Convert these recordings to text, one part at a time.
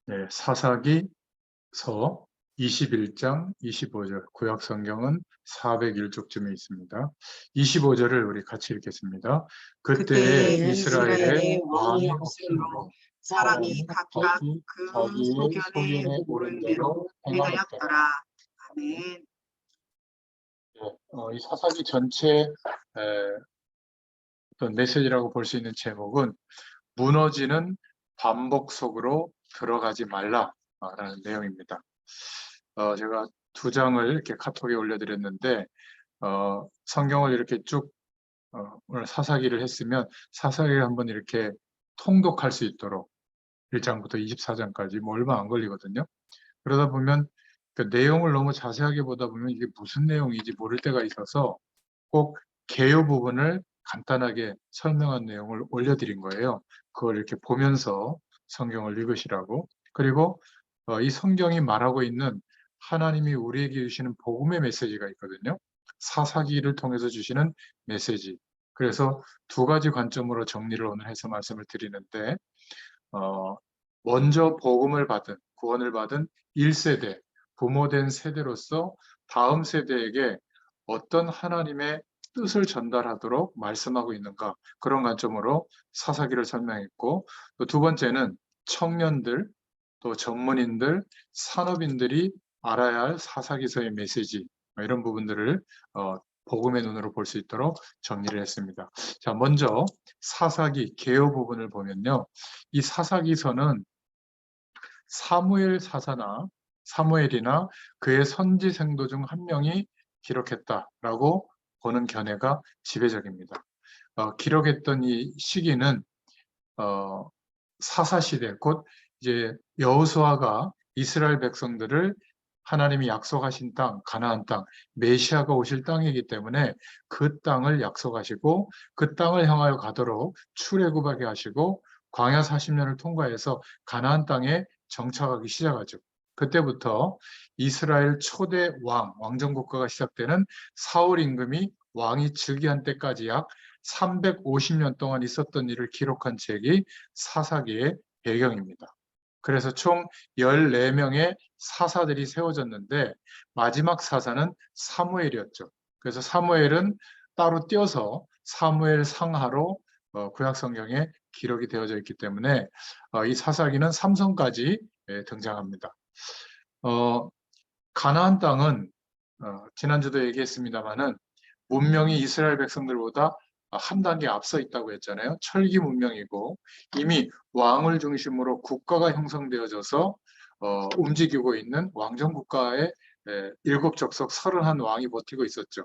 네, 사사기서 21장 25절, 구약 성경은 401쪽쯤에 있습니다. 25절을 우리 같이 읽겠습니다. 그때에 그때에 이스라엘의 이스라엘의 왕이 왕이 없으므로 없으므로 사람이 각각 자기 그 소견에 소견에 오른 대로 행하였더라. 아멘. 이 사사기 전체 어떤 메시지라고 볼 수 있는 제목은 무너지는 반복 속으로 들어가지 말라라는 내용입니다. 제가 두 장을 이렇게 카톡에 올려드렸는데 성경을 이렇게 쭉 오늘 사사기를 했으면 사사기를 한번 이렇게 통독할 수 있도록 1장부터 24장까지 뭐 얼마 안 걸리거든요. 그러다 보면 그 내용을 너무 자세하게 보다 보면 이게 무슨 내용인지 모를 때가 있어서 꼭 개요 부분을 간단하게 설명한 내용을 올려드린 거예요. 그걸 이렇게 보면서 성경을 읽으시라고. 그리고 이 성경이 말하고 있는 하나님이 우리에게 주시는 복음의 메시지가 있거든요. 사사기를 통해서 주시는 메시지. 그래서 두 가지 관점으로 정리를 오늘 해서 말씀을 드리는데 먼저 복음을 받은, 구원을 받은 1세대, 부모된 세대로서 다음 세대에게 어떤 하나님의 뜻을 전달하도록 말씀하고 있는가, 그런 관점으로 사사기를 설명했고, 또 두 번째는 청년들, 또 전문인들, 산업인들이 알아야 할 사사기서의 메시지, 이런 부분들을 복음의 눈으로 볼 수 있도록 정리를 했습니다. 자, 먼저 사사기, 개요 부분을 보면요. 이 사사기서는 사무엘 사사나 사무엘이나 그의 선지생도 중 한 명이 기록했다라고 보는 견해가 지배적입니다. 기록했던 이 시기는 사사시대, 곧 이제 여호수아가 이스라엘 백성들을 하나님이 약속하신 땅, 가나안 땅, 메시아가 오실 땅이기 때문에 그 땅을 약속하시고 그 땅을 향하여 가도록 출애굽하게 하시고 광야 40년을 통과해서 가나안 땅에 정착하기 시작하죠. 그때부터 이스라엘 초대 왕정 국가가 시작되는 사울 임금이 왕이 즉위한 때까지 약 350년 동안 있었던 일을 기록한 책이 사사기의 배경입니다. 그래서 총 14명의 사사들이 세워졌는데 마지막 사사는 사무엘이었죠. 그래서 사무엘은 따로 띄어서 사무엘 상하로 구약 성경에 기록이 되어져 있기 때문에 이 사사기는 삼성까지 등장합니다. 가나안 땅은 지난주도 얘기했습니다마는 문명이 이스라엘 백성들보다 한 단계 앞서 있다고 했잖아요. 철기 문명이고 이미 왕을 중심으로 국가가 형성되어져서 움직이고 있는 왕정 국가의 일곱 족속 31왕이 버티고 있었죠.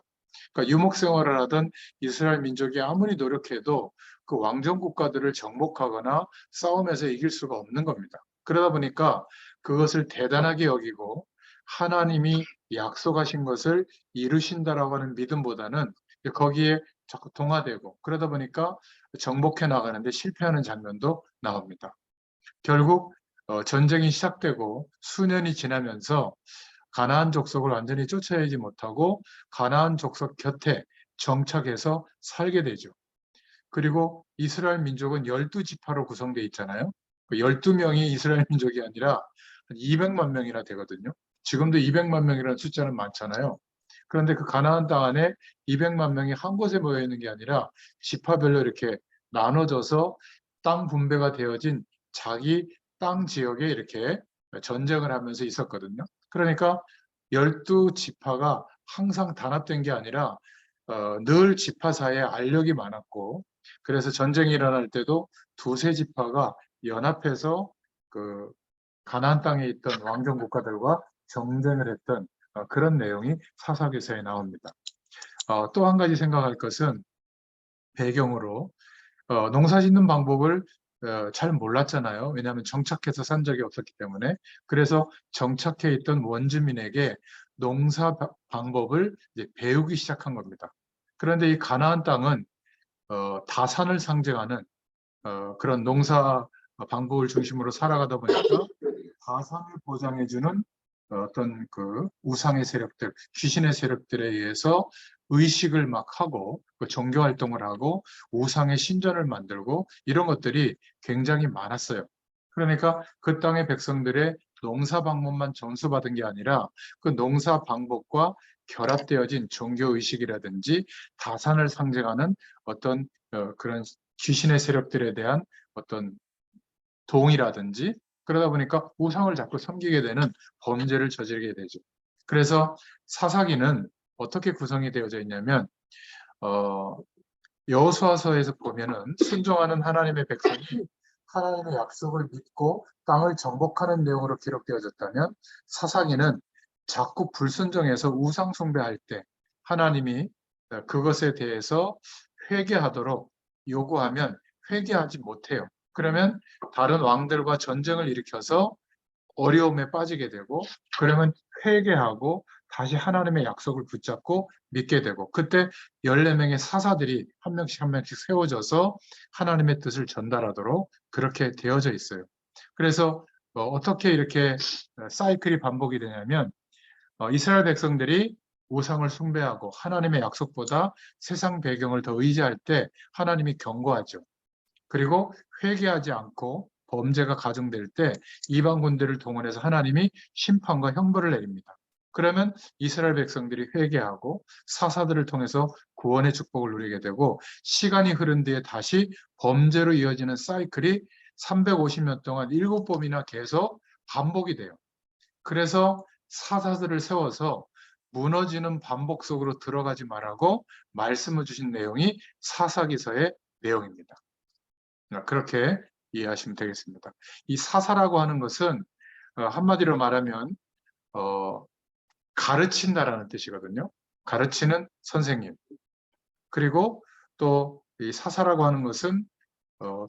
그러니까 유목 생활을 하던 이스라엘 민족이 아무리 노력해도 그 왕정 국가들을 정복하거나 싸움에서 이길 수가 없는 겁니다. 그러다 보니까 그것을 대단하게 여기고 하나님이 약속하신 것을 이루신다라고 하는 믿음보다는 거기에 자꾸 동화되고 그러다 보니까 정복해 나가는데 실패하는 장면도 나옵니다. 결국 전쟁이 시작되고 수년이 지나면서 가나안 족속을 완전히 쫓아내지 못하고 가나안 족속 곁에 정착해서 살게 되죠. 그리고 이스라엘 민족은 12지파로 구성되어 있잖아요. 12명이 이스라엘 민족이 아니라 200만 명이나 되거든요. 지금도 200만 명이라는 숫자는 많잖아요. 그런데 그 가나안 땅 안에 200만 명이 한 곳에 모여 있는 게 아니라 지파별로 이렇게 나눠져서 땅 분배가 되어진 자기 땅 지역에 이렇게 전쟁을 하면서 있었거든요. 그러니까 12지파가 항상 단합된 게 아니라 늘 지파 사이에 알력이 많았고 그래서 전쟁이 일어날 때도 두세 지파가 연합해서 그 가나안 땅에 있던 왕정 국가들과 정쟁을 했던 그런 내용이 사사기서에 나옵니다. 또 한 가지 생각할 것은 배경으로 농사 짓는 방법을 잘 몰랐잖아요. 왜냐하면 정착해서 산 적이 없었기 때문에. 그래서 정착해 있던 원주민에게 농사 방법을 이제 배우기 시작한 겁니다. 그런데 이 가나안 땅은 다산을 상징하는 그런 농사 방법을 중심으로 살아가다 보니까 다산을 보장해주는 어떤 그 우상의 세력들, 귀신의 세력들에 의해서 의식을 막 하고 종교 활동을 하고 우상의 신전을 만들고 이런 것들이 굉장히 많았어요. 그러니까 그 땅의 백성들의 농사 방법만 전수받은 게 아니라 그 농사 방법과 결합되어진 종교 의식이라든지 다산을 상징하는 어떤 그런 귀신의 세력들에 대한 어떤 동이라든지 그러다 보니까 우상을 자꾸 섬기게 되는 범죄를 저지르게 되죠. 그래서 사사기는 어떻게 구성이 되어져 있냐면 어, 여호수아서에서 보면은 순종하는 하나님의 백성이 하나님의 약속을 믿고 땅을 정복하는 내용으로 기록되어졌다면 사사기는 자꾸 불순종해서 우상 숭배할 때 하나님이 그것에 대해서 회개하도록 요구하면 회개하지 못해요. 그러면 다른 왕들과 전쟁을 일으켜서 어려움에 빠지게 되고 그러면 회개하고 다시 하나님의 약속을 붙잡고 믿게 되고 그때 14명의 사사들이 한 명씩 한 명씩 세워져서 하나님의 뜻을 전달하도록 그렇게 되어져 있어요. 그래서 어떻게 이렇게 사이클이 반복이 되냐면 이스라엘 백성들이 우상을 숭배하고 하나님의 약속보다 세상 배경을 더 의지할 때 하나님이 경고하죠. 그리고 회개하지 않고 범죄가 가중될 때 이방군들을 동원해서 하나님이 심판과 형벌을 내립니다. 그러면 이스라엘 백성들이 회개하고 사사들을 통해서 구원의 축복을 누리게 되고 시간이 흐른 뒤에 다시 범죄로 이어지는 사이클이 350년 동안 7번이나 계속 반복이 돼요. 그래서 사사들을 세워서 무너지는 반복 속으로 들어가지 말라고 말씀을 주신 내용이 사사기서의 내용입니다. 그렇게 이해하시면 되겠습니다. 이 사사라고 하는 것은 한마디로 말하면 가르친다라는 뜻이거든요. 가르치는 선생님. 그리고 또 이 사사라고 하는 것은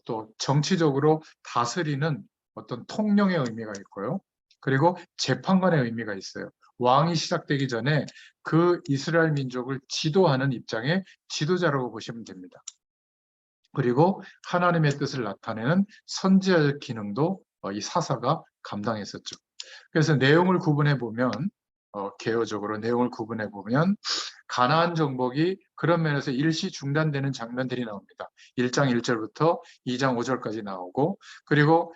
또 정치적으로 다스리는 어떤 통령의 의미가 있고요. 그리고 재판관의 의미가 있어요. 왕이 시작되기 전에 그 이스라엘 민족을 지도하는 입장의 지도자라고 보시면 됩니다. 그리고 하나님의 뜻을 나타내는 선지자의 기능도 이 사사가 감당했었죠. 그래서 내용을 구분해 보면 개요적으로 내용을 구분해 보면 가나안 정복이 그런 면에서 일시 중단되는 장면들이 나옵니다. 1장 1절부터 2장 5절까지 나오고 그리고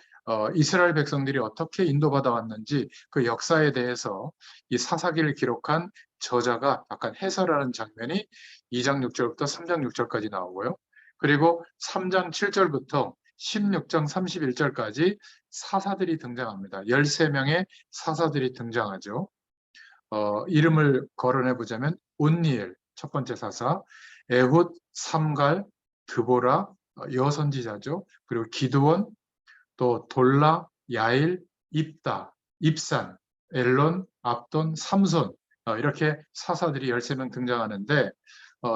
이스라엘 백성들이 어떻게 인도받아 왔는지 그 역사에 대해서 이 사사기를 기록한 저자가 약간 해설하는 장면이 2장 6절부터 3장 6절까지 나오고요. 그리고 3장 7절부터 16장 31절까지 사사들이 등장합니다. 13명의 사사들이 등장하죠. 이름을 거론해 보자면 온니엘 첫 번째 사사, 에훗, 삼갈, 드보라 여선지자죠. 그리고 기드원, 또 돌라, 야일, 입다, 입산, 엘론, 압돈, 삼손 이렇게 사사들이 13명 등장하는데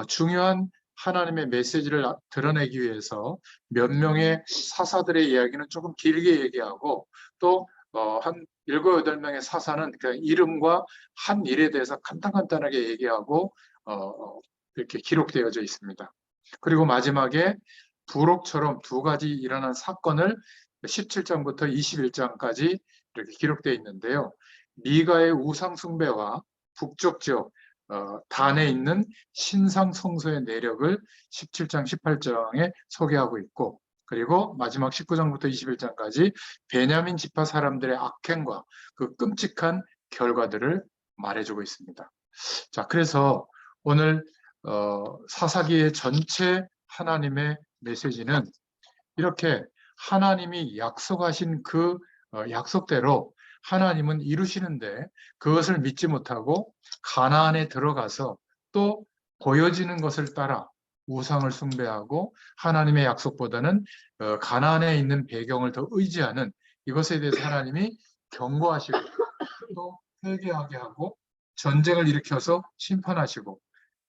중요한 하나님의 메시지를 드러내기 위해서 몇 명의 사사들의 이야기는 조금 길게 얘기하고 또 한 7, 8명의 사사는 그 이름과 한 일에 대해서 간단간단하게 얘기하고 이렇게 기록되어져 있습니다. 그리고 마지막에 부록처럼 두 가지 일어난 사건을 17장부터 21장까지 이렇게 기록되어 있는데요. 미가의 우상 숭배와 북쪽 지역 단에 있는 신상 성소의 내력을 17장, 18장에 소개하고 있고 그리고 마지막 19장부터 21장까지 베냐민 지파 사람들의 악행과 그 끔찍한 결과들을 말해주고 있습니다. 자, 그래서 오늘 사사기의 전체 하나님의 메시지는 이렇게 하나님이 약속하신 그 약속대로 하나님은 이루시는데 그것을 믿지 못하고 가나안에 들어가서 또 보여지는 것을 따라 우상을 숭배하고 하나님의 약속보다는 가나안에 있는 배경을 더 의지하는 이것에 대해서 하나님이 경고하시고 또 회개하게 하고 전쟁을 일으켜서 심판하시고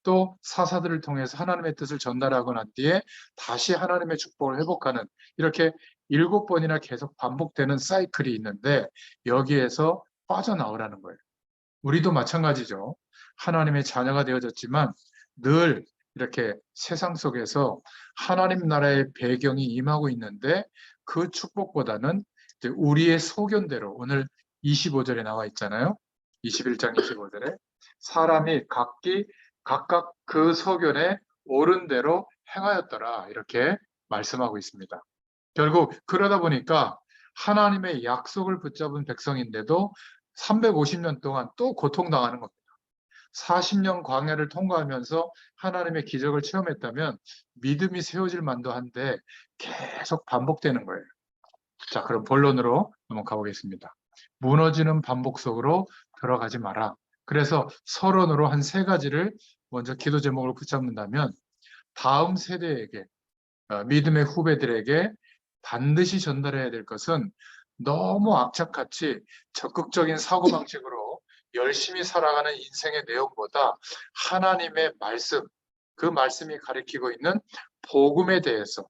또 사사들을 통해서 하나님의 뜻을 전달하고 난 뒤에 다시 하나님의 축복을 회복하는 이렇게 7번이나 계속 반복되는 사이클이 있는데 여기에서 빠져나오라는 거예요. 우리도 마찬가지죠. 하나님의 자녀가 되어졌지만 늘 이렇게 세상 속에서 하나님 나라의 배경이 임하고 있는데 그 축복보다는 우리의 소견대로 오늘 25절에 나와 있잖아요. 21장 25절에 사람이 각각 그 소견에 옳은 대로 행하였더라 이렇게 말씀하고 있습니다. 결국 그러다 보니까 하나님의 약속을 붙잡은 백성인데도 350년 동안 또 고통당하는 겁니다. 40년 광야를 통과하면서 하나님의 기적을 체험했다면 믿음이 세워질 만도 한데 계속 반복되는 거예요. 자, 그럼 본론으로 한번 가보겠습니다. 무너지는 반복 속으로 들어가지 마라. 그래서 서론으로 한 3가지를 먼저 기도 제목으로 붙잡는다면 다음 세대에게, 믿음의 후배들에게 반드시 전달해야 될 것은 너무 악착같이 적극적인 사고방식으로 열심히 살아가는 인생의 내용보다 하나님의 말씀, 그 말씀이 가리키고 있는 복음에 대해서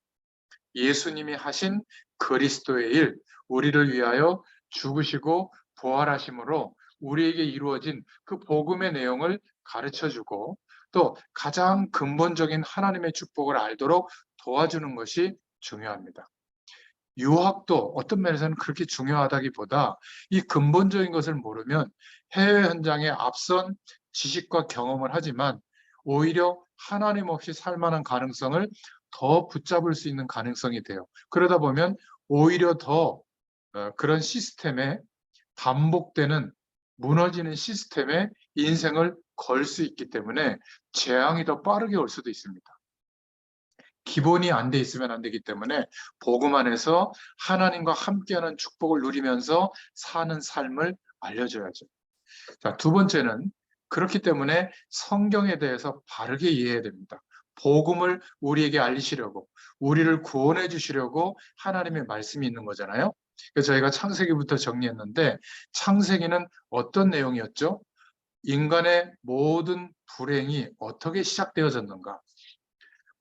예수님이 하신 그리스도의 일, 우리를 위하여 죽으시고 부활하심으로 우리에게 이루어진 그 복음의 내용을 가르쳐주고 또 가장 근본적인 하나님의 축복을 알도록 도와주는 것이 중요합니다. 유학도 어떤 면에서는 그렇게 중요하다기보다 이 근본적인 것을 모르면 해외 현장에 앞선 지식과 경험을 하지만 오히려 하나님 없이 살 만한 가능성을 더 붙잡을 수 있는 가능성이 돼요. 그러다 보면 오히려 더 그런 시스템에 반복되는 무너지는 시스템에 인생을 걸 수 있기 때문에 재앙이 더 빠르게 올 수도 있습니다. 기본이 안 돼 있으면 안 되기 때문에 복음 안에서 하나님과 함께하는 축복을 누리면서 사는 삶을 알려줘야죠. 자, 2번째는 그렇기 때문에 성경에 대해서 바르게 이해해야 됩니다. 복음을 우리에게 알리시려고, 우리를 구원해 주시려고 하나님의 말씀이 있는 거잖아요. 그래서 저희가 창세기부터 정리했는데 창세기는 어떤 내용이었죠? 인간의 모든 불행이 어떻게 시작되어졌는가?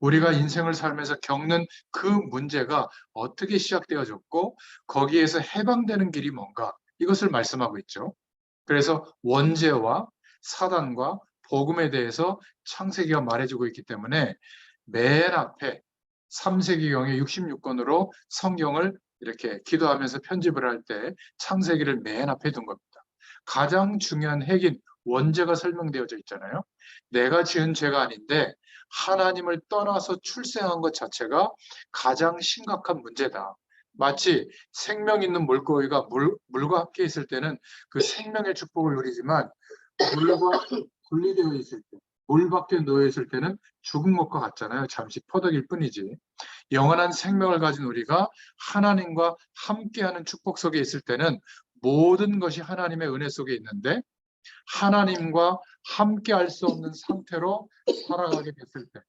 우리가 인생을 살면서 겪는 그 문제가 어떻게 시작되어졌고 거기에서 해방되는 길이 뭔가 이것을 말씀하고 있죠. 그래서 원죄와 사단과 복음에 대해서 창세기가 말해주고 있기 때문에 맨 앞에 3세기경의 66권으로 성경을 이렇게 기도하면서 편집을 할 때 창세기를 맨 앞에 둔 겁니다. 가장 중요한 핵인 원죄가 설명되어져 있잖아요. 내가 지은 죄가 아닌데 하나님을 떠나서 출생한 것 자체가 가장 심각한 문제다. 마치 생명 있는 물고기가 물과 함께 있을 때는 그 생명의 축복을 누리지만 물과 분리되어 있을 때, 물 밖에 놓여 있을 때는 죽은 것과 같잖아요. 잠시 퍼덕일 뿐이지. 영원한 생명을 가진 우리가 하나님과 함께하는 축복 속에 있을 때는 모든 것이 하나님의 은혜 속에 있는데 하나님과 함께할 수 없는 상태로 살아가게 됐을 때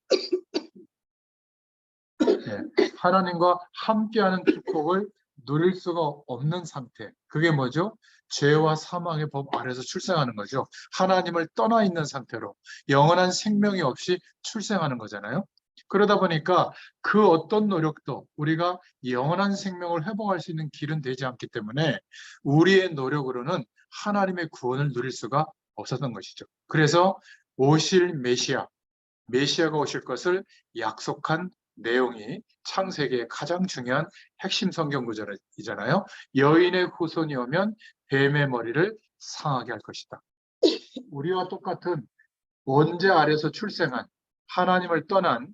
하나님과 함께하는 축복을 누릴 수가 없는 상태. 그게 뭐죠? 죄와 사망의 법 아래서 출생하는 거죠. 하나님을 떠나 있는 상태로 영원한 생명이 없이 출생하는 거잖아요. 그러다 보니까 그 어떤 노력도 우리가 영원한 생명을 회복할 수 있는 길은 되지 않기 때문에 우리의 노력으로는 하나님의 구원을 누릴 수가 없었던 것이죠. 그래서 오실 메시아가 오실 것을 약속한 내용이 창세기의 가장 중요한 핵심 성경 구절이잖아요. 여인의 후손이 오면 뱀의 머리를 상하게 할 것이다. 우리와 똑같은 원죄 아래서 출생한 하나님을 떠난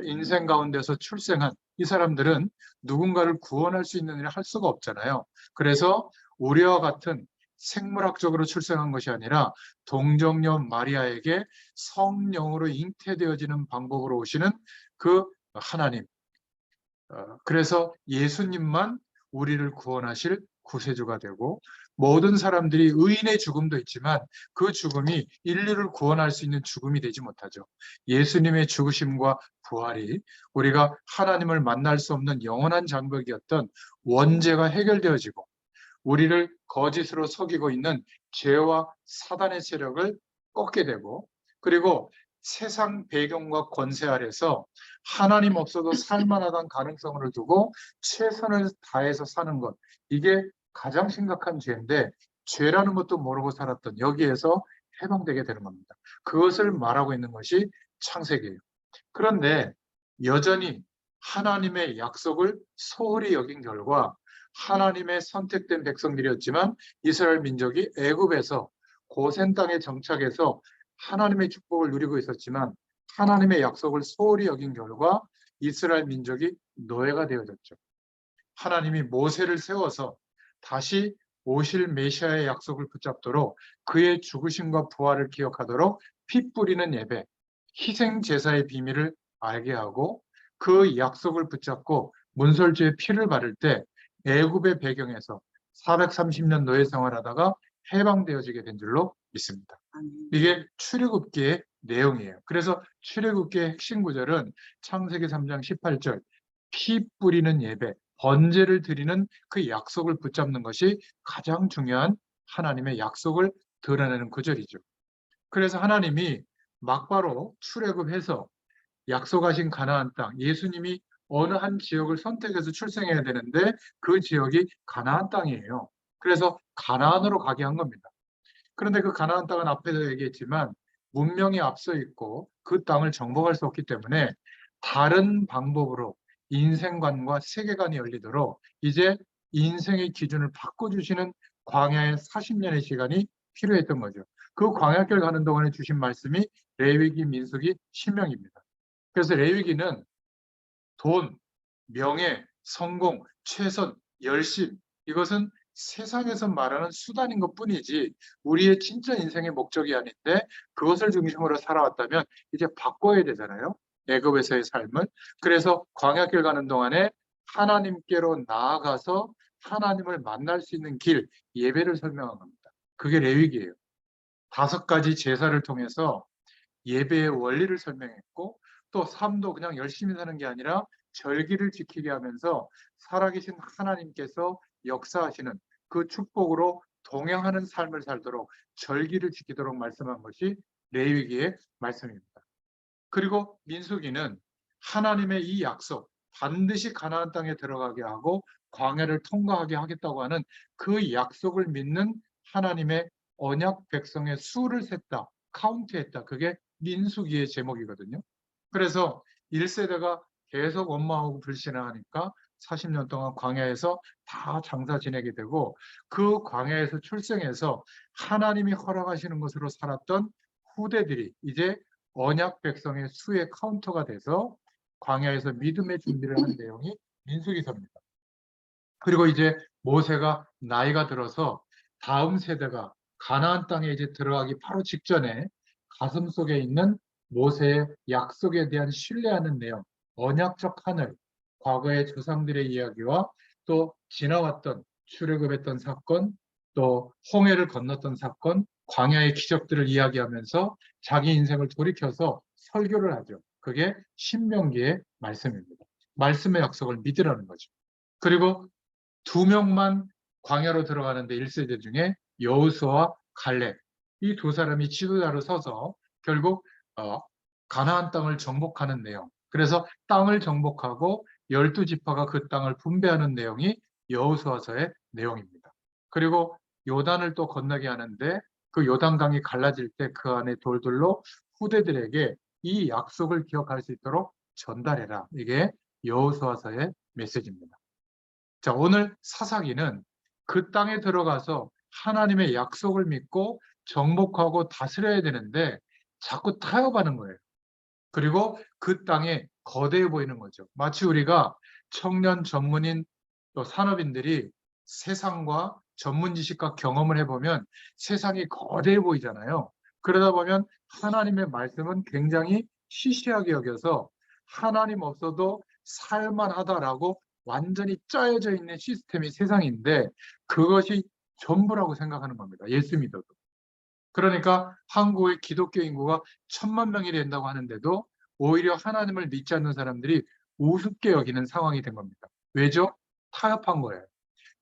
인생 가운데서 출생한 이 사람들은 누군가를 구원할 수 있는 일을 할 수가 없잖아요. 그래서 우리와 같은 생물학적으로 출생한 것이 아니라 동정녀 마리아에게 성령으로 잉태되어지는 방법으로 오시는 그 하나님. 그래서 예수님만 우리를 구원하실 구세주가 되고 모든 사람들이 의인의 죽음도 있지만 그 죽음이 인류를 구원할 수 있는 죽음이 되지 못하죠. 예수님의 죽으심과 부활이 우리가 하나님을 만날 수 없는 영원한 장벽이었던 원죄가 해결되어지고 우리를 거짓으로 속이고 있는 죄와 사단의 세력을 꺾게 되고 그리고 세상 배경과 권세 아래서 하나님 없어도 살만하다는 가능성을 두고 최선을 다해서 사는 것 이게 가장 심각한 죄인데 죄라는 것도 모르고 살았던 여기에서 해방되게 되는 겁니다. 그것을 말하고 있는 것이 창세기예요. 그런데 여전히 하나님의 약속을 소홀히 여긴 결과 하나님의 선택된 백성들이었지만 이스라엘 민족이 애굽에서 고센 땅에 정착해서 하나님의 축복을 누리고 있었지만 하나님의 약속을 소홀히 여긴 결과 이스라엘 민족이 노예가 되어졌죠. 하나님이 모세를 세워서 다시 오실 메시아의 약속을 붙잡도록 그의 죽으심과 부활을 기억하도록 피 뿌리는 예배, 희생 제사의 비밀을 알게 하고 그 약속을 붙잡고 문설주의 피를 바를 때 애굽의 배경에서 430년 노예 생활하다가 해방되어지게 된 줄로 믿습니다. 아멘. 이게 출애굽기의 내용이에요. 그래서 출애굽기의 핵심 구절은 창세기 3장 18절 피 뿌리는 예배, 번제를 드리는 그 약속을 붙잡는 것이 가장 중요한 하나님의 약속을 드러내는 구절이죠. 그래서 하나님이 막바로 출애굽해서 약속하신 가나안 땅, 예수님이 어느 한 지역을 선택해서 출생해야 되는데 그 지역이 가나안 땅이에요. 그래서 가나안으로 가게 한 겁니다. 그런데 그 가나안 땅은 앞에서 얘기했지만 문명이 앞서 있고 그 땅을 정복할 수 없기 때문에 다른 방법으로 인생관과 세계관이 열리도록 이제 인생의 기준을 바꿔주시는 광야의 40년의 시간이 필요했던 거죠. 그 광야길 가는 동안에 주신 말씀이 레위기, 민수기, 신명입니다. 그래서 레위기는 돈, 명예, 성공, 최선, 열심 이것은 세상에서 말하는 수단인 것뿐이지 우리의 진짜 인생의 목적이 아닌데 그것을 중심으로 살아왔다면 이제 바꿔야 되잖아요. 애굽에서의 삶을. 그래서 광야길 가는 동안에 하나님께로 나아가서 하나님을 만날 수 있는 길, 예배를 설명한 겁니다. 그게 레위기예요. 5가지 제사를 통해서 예배의 원리를 설명했고 또 삶도 그냥 열심히 사는 게 아니라 절기를 지키게 하면서 살아계신 하나님께서 역사하시는 그 축복으로 동행하는 삶을 살도록 절기를 지키도록 말씀한 것이 레위기의 말씀입니다. 그리고 민수기는 하나님의 이 약속, 반드시 가나안 땅에 들어가게 하고 광야를 통과하게 하겠다고 하는 그 약속을 믿는 하나님의 언약 백성의 수를 셌다, 카운트했다. 그게 민수기의 제목이거든요. 그래서 1세대가 계속 원망하고 불신하니까 40년 동안 광야에서 다 장사 지내게 되고 그 광야에서 출생해서 하나님이 허락하시는 것으로 살았던 후대들이 이제 언약 백성의 수의 카운터가 돼서 광야에서 믿음의 준비를 한 내용이 민수기서입니다. 그리고 이제 모세가 나이가 들어서 다음 세대가 가나안 땅에 이제 들어가기 바로 직전에 가슴 속에 있는 모세의 약속에 대한 신뢰하는 내용, 언약적 하늘, 과거의 조상들의 이야기와 또 지나왔던 출애굽했던 사건, 또 홍해를 건넜던 사건, 광야의 기적들을 이야기하면서 자기 인생을 돌이켜서 설교를 하죠. 그게 신명기의 말씀입니다. 말씀의 약속을 믿으라는 거죠. 그리고 2명만 광야로 들어가는데 1세대 중에 여호수아와 갈렙 이 2사람이 지도자로 서서 결국 가나안 땅을 정복하는 내용. 그래서 땅을 정복하고 12지파가 그 땅을 분배하는 내용이 여호수아서의 내용입니다. 그리고 요단을 또 건너게 하는데 그 요단강이 갈라질 때 그 안에 돌들로 후대들에게 이 약속을 기억할 수 있도록 전달해라. 이게 여호수아서의 메시지입니다. 자, 오늘 사사기는 그 땅에 들어가서 하나님의 약속을 믿고 정복하고 다스려야 되는데 자꾸 타협하는 거예요. 그리고 그 땅에 거대해 보이는 거죠. 마치 우리가 청년 전문인 또 산업인들이 세상과 전문 지식과 경험을 해보면 세상이 거대해 보이잖아요. 그러다 보면 하나님의 말씀은 굉장히 시시하게 여겨서 하나님 없어도 살만하다라고 완전히 짜여져 있는 시스템이 세상인데 그것이 전부라고 생각하는 겁니다. 예수 믿어도. 그러니까 한국의 기독교 인구가 1,000만 명이 된다고 하는데도 오히려 하나님을 믿지 않는 사람들이 우습게 여기는 상황이 된 겁니다. 왜죠? 타협한 거예요.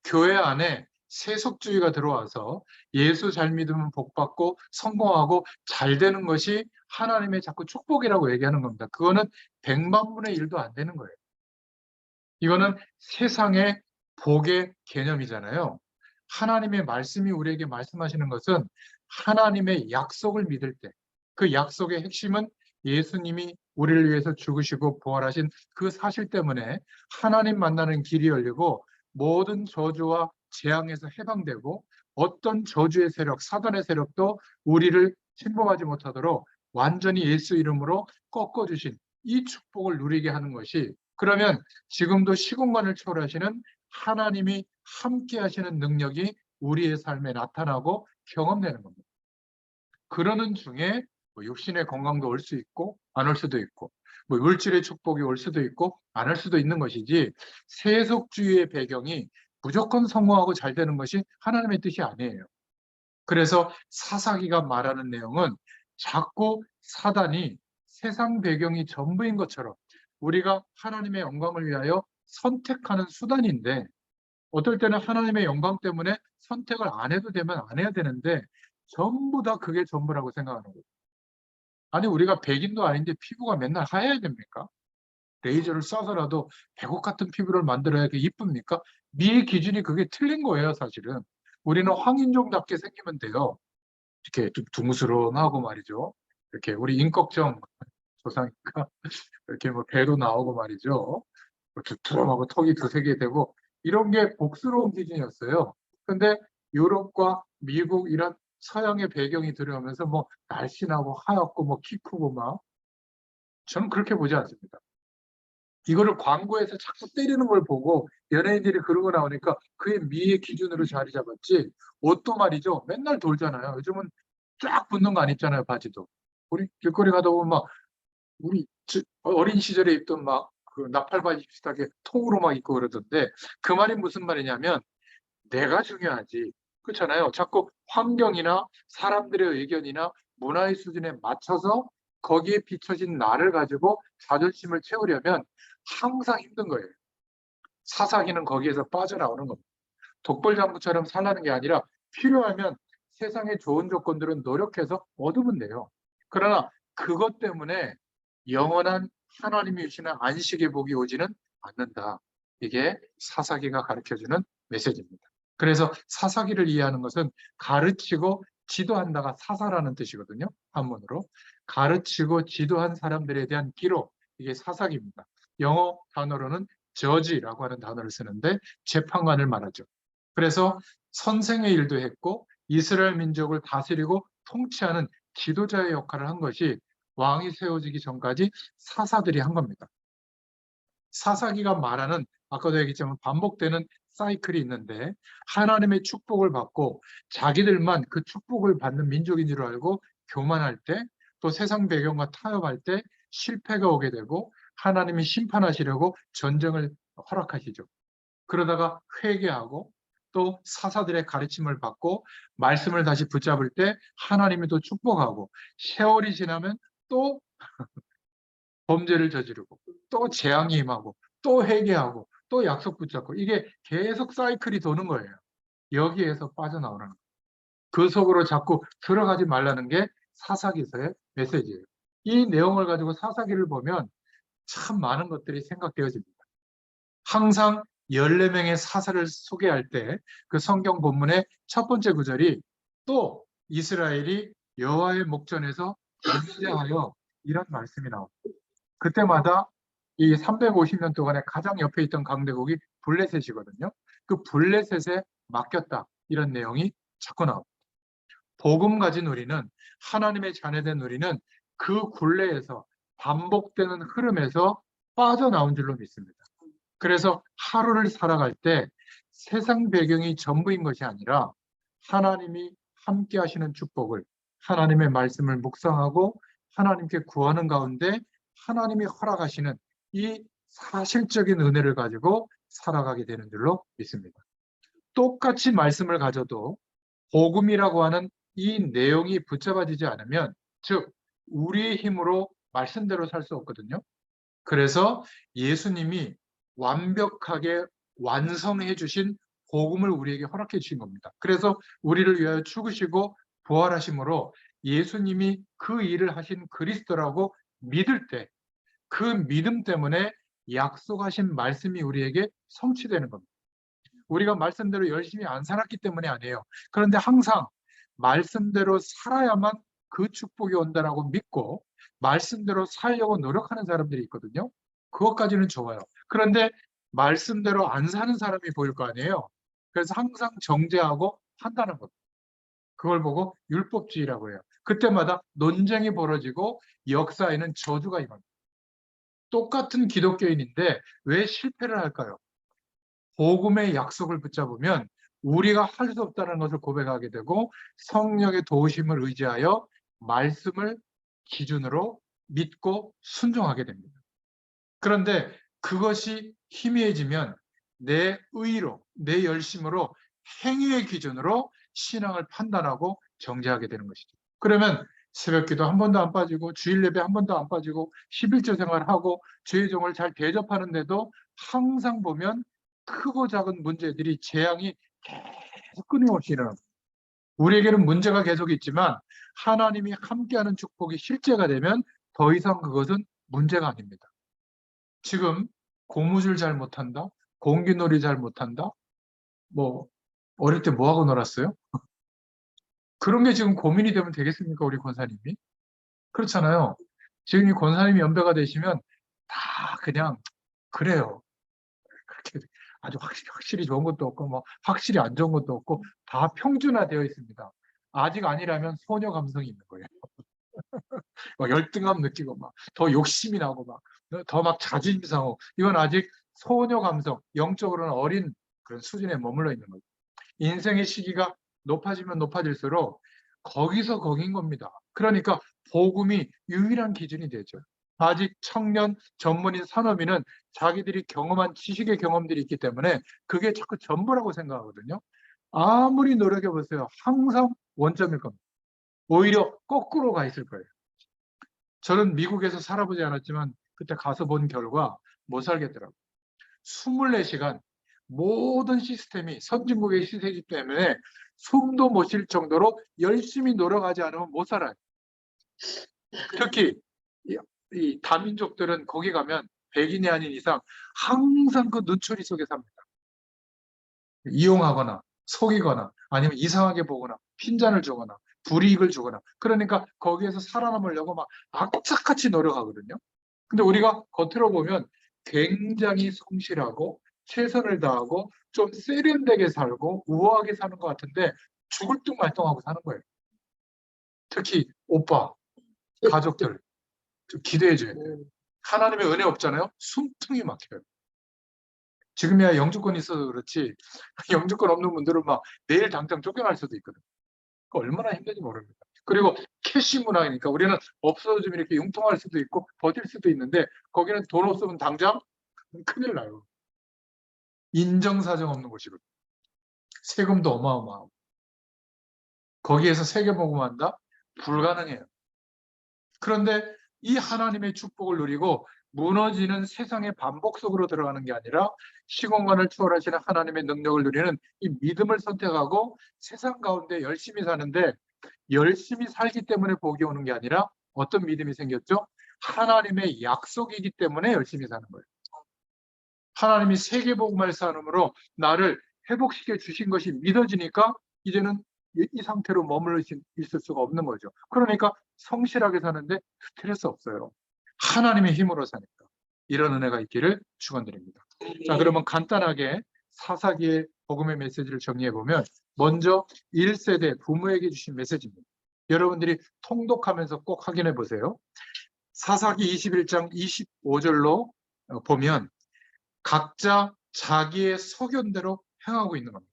교회 안에 세속주의가 들어와서 예수 잘 믿으면 복 받고 성공하고 잘 되는 것이 하나님의 자꾸 축복이라고 얘기하는 겁니다. 그거는 100만 분의 1도 안 되는 거예요. 이거는 세상의 복의 개념이잖아요. 하나님의 말씀이 우리에게 말씀하시는 것은 하나님의 약속을 믿을 때, 그 약속의 핵심은 예수님이 우리를 위해서 죽으시고 부활하신 그 사실 때문에 하나님 만나는 길이 열리고 모든 저주와 재앙에서 해방되고 어떤 저주의 세력, 사단의 세력도 우리를 침범하지 못하도록 완전히 예수 이름으로 꺾어주신 이 축복을 누리게 하는 것이, 그러면 지금도 시공간을 초월하시는 하나님이 함께 하시는 능력이 우리의 삶에 나타나고 경험되는 겁니다. 그러는 중에 뭐 육신의 건강도 올 수 있고 안 올 수도 있고 뭐 물질의 축복이 올 수도 있고 안 올 수도 있는 것이지, 세속주의의 배경이 무조건 성공하고 잘 되는 것이 하나님의 뜻이 아니에요. 그래서 사사기가 말하는 내용은 자꾸 사단이 세상 배경이 전부인 것처럼 우리가 하나님의 영광을 위하여 선택하는 수단인데, 어떨 때는 하나님의 영광 때문에 선택을 안 해도 되면 안 해야 되는데 전부 다 그게 전부라고 생각하는 거예요. 아니, 우리가 백인도 아닌데 피부가 맨날 하얘야 됩니까? 레이저를 쏴서라도 백옥 같은 피부를 만들어야 그게 이쁩니까? 미의 기준이 그게 틀린 거예요, 사실은. 우리는 황인종답게 생기면 돼요. 이렇게 좀 둥스런하고 말이죠. 이렇게 우리 임꺽정 조상니까 이렇게 뭐 배도 나오고 말이죠. 두툼하고 턱이 두세 개 되고 이런 게 복스러운 기준이었어요. 근데 유럽과 미국 이런 서양의 배경이 들어오면서 뭐 날씬하고 하얗고 뭐 키 크고 막, 저는 그렇게 보지 않습니다. 이거를 광고에서 자꾸 때리는 걸 보고 연예인들이 그러고 나오니까 그의 미의 기준으로 자리 잡았지, 옷도 말이죠. 맨날 돌잖아요. 요즘은 쫙 붙는 거 안 입잖아요, 바지도. 우리 길거리 가다 보면 막 우리 어린 시절에 입던 막 그 나팔바지 비슷하게 통으로 막 입고 그러던데, 그 말이 무슨 말이냐면 내가 중요하지. 그렇잖아요. 자꾸 환경이나 사람들의 의견이나 문화의 수준에 맞춰서 거기에 비춰진 나를 가지고 자존심을 채우려면 항상 힘든 거예요. 사사기는 거기에서 빠져나오는 겁니다. 독불장구처럼 살라는 게 아니라 필요하면 세상의 좋은 조건들은 노력해서 얻으면 돼요. 그러나 그것 때문에 영원한 하나님이 주시는 안식의 복이 오지는 않는다. 이게 사사기가 가르쳐주는 메시지입니다. 그래서 사사기를 이해하는 것은 가르치고 지도한다가 사사라는 뜻이거든요. 한문으로. 가르치고 지도한 사람들에 대한 기록, 이게 사사기입니다. 영어 단어로는 저지라고 하는 단어를 쓰는데 재판관을 말하죠. 그래서 선생의 일도 했고 이스라엘 민족을 다스리고 통치하는 지도자의 역할을 한 것이 왕이 세워지기 전까지 사사들이 한 겁니다. 사사기가 말하는, 아까도 얘기했지만 반복되는 사이클이 있는데, 하나님의 축복을 받고 자기들만 그 축복을 받는 민족인 줄 알고 교만할 때, 또 세상 배경과 타협할 때 실패가 오게 되고 하나님이 심판하시려고 전쟁을 허락하시죠. 그러다가 회개하고 또 사사들의 가르침을 받고 말씀을 다시 붙잡을 때 하나님이 또 축복하고, 세월이 지나면 또 범죄를 저지르고 또 재앙이 임하고 또 회개하고 또 약속 붙잡고, 이게 계속 사이클이 도는 거예요. 여기에서 빠져나오는 거예요. 그 속으로 자꾸 들어가지 말라는 게 사사기서의 메시지예요. 이 내용을 가지고 사사기를 보면 참 많은 것들이 생각되어집니다. 항상 14명의 사사를 소개할 때 그 성경 본문의 첫 번째 구절이 또 이스라엘이 여호와의 목전에서 전쟁하여, 이런 말씀이 나옵니다. 그때마다 이 350년 동안에 가장 옆에 있던 강대국이 블레셋이거든요. 그 블레셋에 맡겼다, 이런 내용이 자꾸 나옵니다. 복음 가진 우리는, 하나님의 자녀된 우리는 그 굴레에서 반복되는 흐름에서 빠져나온 줄로 믿습니다. 그래서 하루를 살아갈 때 세상 배경이 전부인 것이 아니라 하나님이 함께 하시는 축복을, 하나님의 말씀을 묵상하고 하나님께 구하는 가운데 하나님이 허락하시는 이 사실적인 은혜를 가지고 살아가게 되는 줄로 믿습니다. 똑같이 말씀을 가져도 복음이라고 하는 이 내용이 붙잡아지지 않으면, 즉 우리의 힘으로 말씀대로 살 수 없거든요. 그래서 예수님이 완벽하게 완성해 주신 복음을 우리에게 허락해 주신 겁니다. 그래서 우리를 위하여 죽으시고 부활하심으로 예수님이 그 일을 하신 그리스도라고 믿을 때, 그 믿음 때문에 약속하신 말씀이 우리에게 성취되는 겁니다. 우리가 말씀대로 열심히 안 살았기 때문이 아니에요. 그런데 항상 말씀대로 살아야만 그 축복이 온다라고 믿고 말씀대로 살려고 노력하는 사람들이 있거든요. 그것까지는 좋아요. 그런데 말씀대로 안 사는 사람이 보일 거 아니에요. 그래서 항상 정죄하고 판단하는 겁니다. 그걸 보고 율법주의라고 해요. 그때마다 논쟁이 벌어지고 역사에는 저주가 임합니다. 똑같은 기독교인인데 왜 실패를 할까요? 복음의 약속을 붙잡으면 우리가 할 수 없다는 것을 고백하게 되고 성령의 도우심을 의지하여 말씀을 기준으로 믿고 순종하게 됩니다. 그런데 그것이 희미해지면 내 의로, 내 열심으로 행위의 기준으로 신앙을 판단하고 정죄하게 되는 것이죠. 그러면 새벽기도 한 번도 안 빠지고 주일 예배 한 번도 안 빠지고 11조 생활하고 주의 종을 잘 대접하는데도 항상 보면 크고 작은 문제들이 재앙이 계속 끊임없이 일어납니다. 우리에게는 문제가 계속 있지만 하나님이 함께하는 축복이 실제가 되면 더 이상 그것은 문제가 아닙니다. 지금 고무줄 잘 못한다, 공기놀이 잘 못한다, 뭐 어릴 때 뭐 하고 놀았어요? 그런 게 지금 고민이 되면 되겠습니까, 우리 권사님이? 그렇잖아요. 지금 이 권사님이 연배가 되시면 다 그냥 그래요. 그렇게 아주 확실히 좋은 것도 없고 뭐 확실히 안 좋은 것도 없고 다 평준화되어 있습니다. 아직 아니라면 소녀 감성이 있는 거예요. 막 열등감 느끼고 막 더 욕심이 나고 막 더 막 자존심 상하고 이건 아직 소녀 감성, 영적으로는 어린 그런 수준에 머물러 있는 거죠. 인생의 시기가 높아지면 높아질수록 거기서 거긴 겁니다. 그러니까 복음이 유일한 기준이 되죠. 아직 청년, 전문인, 산업인은 자기들이 경험한 지식의 경험들이 있기 때문에 그게 자꾸 전부라고 생각하거든요. 아무리 노력해 보세요. 항상 원점일 겁니다. 오히려 거꾸로 가 있을 거예요. 저는 미국에서 살아보지 않았지만 그때 가서 본 결과 못 살겠더라고요. 24시간 모든 시스템이 선진국의 시스템이기 때문에 숨도 못 쉴 정도로 열심히 노력하지 않으면 못 살아요. 특히 이 다민족들은 거기 가면 백인이 아닌 이상 항상 그 눈초리 속에 삽니다. 이용하거나 속이거나 아니면 이상하게 보거나 핀잔을 주거나 불이익을 주거나 그러니까 거기에서 살아남으려고 막 악착같이 노력하거든요. 근데 우리가 겉으로 보면 굉장히 성실하고 최선을 다하고 좀 세련되게 살고 우아하게 사는 것 같은데 죽을 듯 말똥하고 사는 거예요. 특히 오빠, 가족들 좀 기대해 줘야 돼요. 하나님의 은혜 없잖아요. 숨통이 막혀요. 지금이야 영주권이 있어서 그렇지 영주권 없는 분들은 막 내일 당장 쫓겨날 수도 있거든요. 얼마나 힘든지 모릅니다. 그리고 캐시 문화이니까 우리는 없어지면 이렇게 융통할 수도 있고 버틸 수도 있는데 거기는 돈 없으면 당장 큰일 나요. 인정사정 없는 곳이거든요. 세금도 어마어마하고 거기에서 세계복음한다? 불가능해요. 그런데 이 하나님의 축복을 누리고 무너지는 세상의 반복 속으로 들어가는 게 아니라 시공간을 초월하시는 하나님의 능력을 누리는 이 믿음을 선택하고 세상 가운데 열심히 사는데 열심히 살기 때문에 복이 오는 게 아니라 어떤 믿음이 생겼죠? 하나님의 약속이기 때문에 열심히 사는 거예요. 하나님이 세계복음을 쌓음으로 나를 회복시켜 주신 것이 믿어지니까 이제는 이 상태로 머물러 있을 수가 없는 거죠. 그러니까 성실하게 사는데 스트레스 없어요. 하나님의 힘으로 사니까. 이런 은혜가 있기를 축원드립니다. 자, 그러면 간단하게 사사기의 복음의 메시지를 정리해 보면 먼저 1세대 부모에게 주신 메시지입니다. 여러분들이 통독하면서 꼭 확인해 보세요. 사사기 21장 25절로 보면 각자 자기의 소견대로 행하고 있는 겁니다.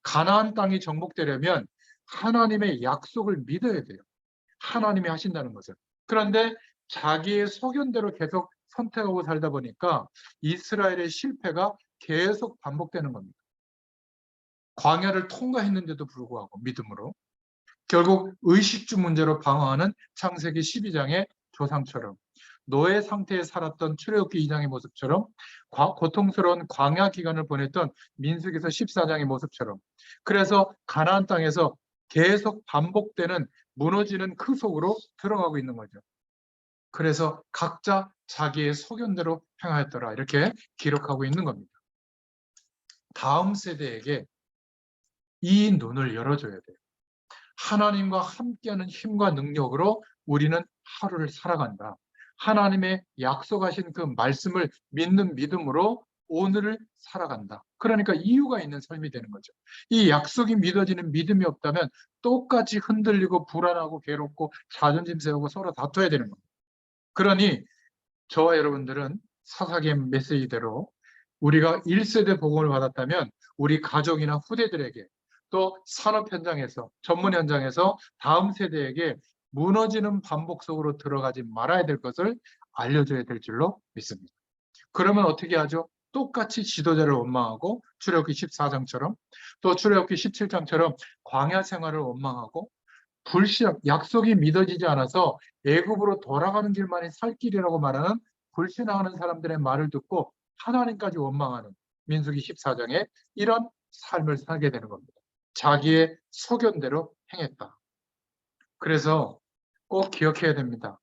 가나안 땅이 정복되려면 하나님의 약속을 믿어야 돼요. 하나님이 하신다는 것을. 그런데 자기의 소견대로 계속 선택하고 살다 보니까 이스라엘의 실패가 계속 반복되는 겁니다. 광야를 통과했는데도 불구하고 믿음으로 결국 의식주 문제로 방황하는 창세기 12장의 조상처럼 노예 상태에 살았던 출애굽기 2장의 모습처럼 고통스러운 광야 기간을 보냈던 민수기서 14장의 모습처럼 그래서 가나안 땅에서 계속 반복되는 무너지는 그 속으로 들어가고 있는 거죠. 그래서 각자 자기의 소견대로 행하였더라 이렇게 기록하고 있는 겁니다. 다음 세대에게 이 눈을 열어줘야 돼요. 하나님과 함께하는 힘과 능력으로 우리는 하루를 살아간다. 하나님의 약속하신 그 말씀을 믿는 믿음으로 오늘을 살아간다. 그러니까 이유가 있는 삶이 되는 거죠. 이 약속이 믿어지는 믿음이 없다면 똑같이 흔들리고 불안하고 괴롭고 자존심 세우고 서로 다퉈야 되는 겁니다. 그러니 저와 여러분들은 사사기의 메시지대로 우리가 1세대 복음을 받았다면 우리 가족이나 후대들에게 또 산업 현장에서 전문 현장에서 다음 세대에게 무너지는 반복 속으로 들어가지 말아야 될 것을 알려줘야 될 줄로 믿습니다. 그러면 어떻게 하죠? 똑같이 지도자를 원망하고 출애굽기 14장처럼 또 출애굽기 17장처럼 광야 생활을 원망하고 불신앙, 약속이 믿어지지 않아서 애굽으로 돌아가는 길만이 살 길이라고 말하는 불신앙하는 사람들의 말을 듣고 하나님까지 원망하는 민수기 14장에 이런 삶을 살게 되는 겁니다. 자기의 소견대로 행했다. 그래서 꼭 기억해야 됩니다.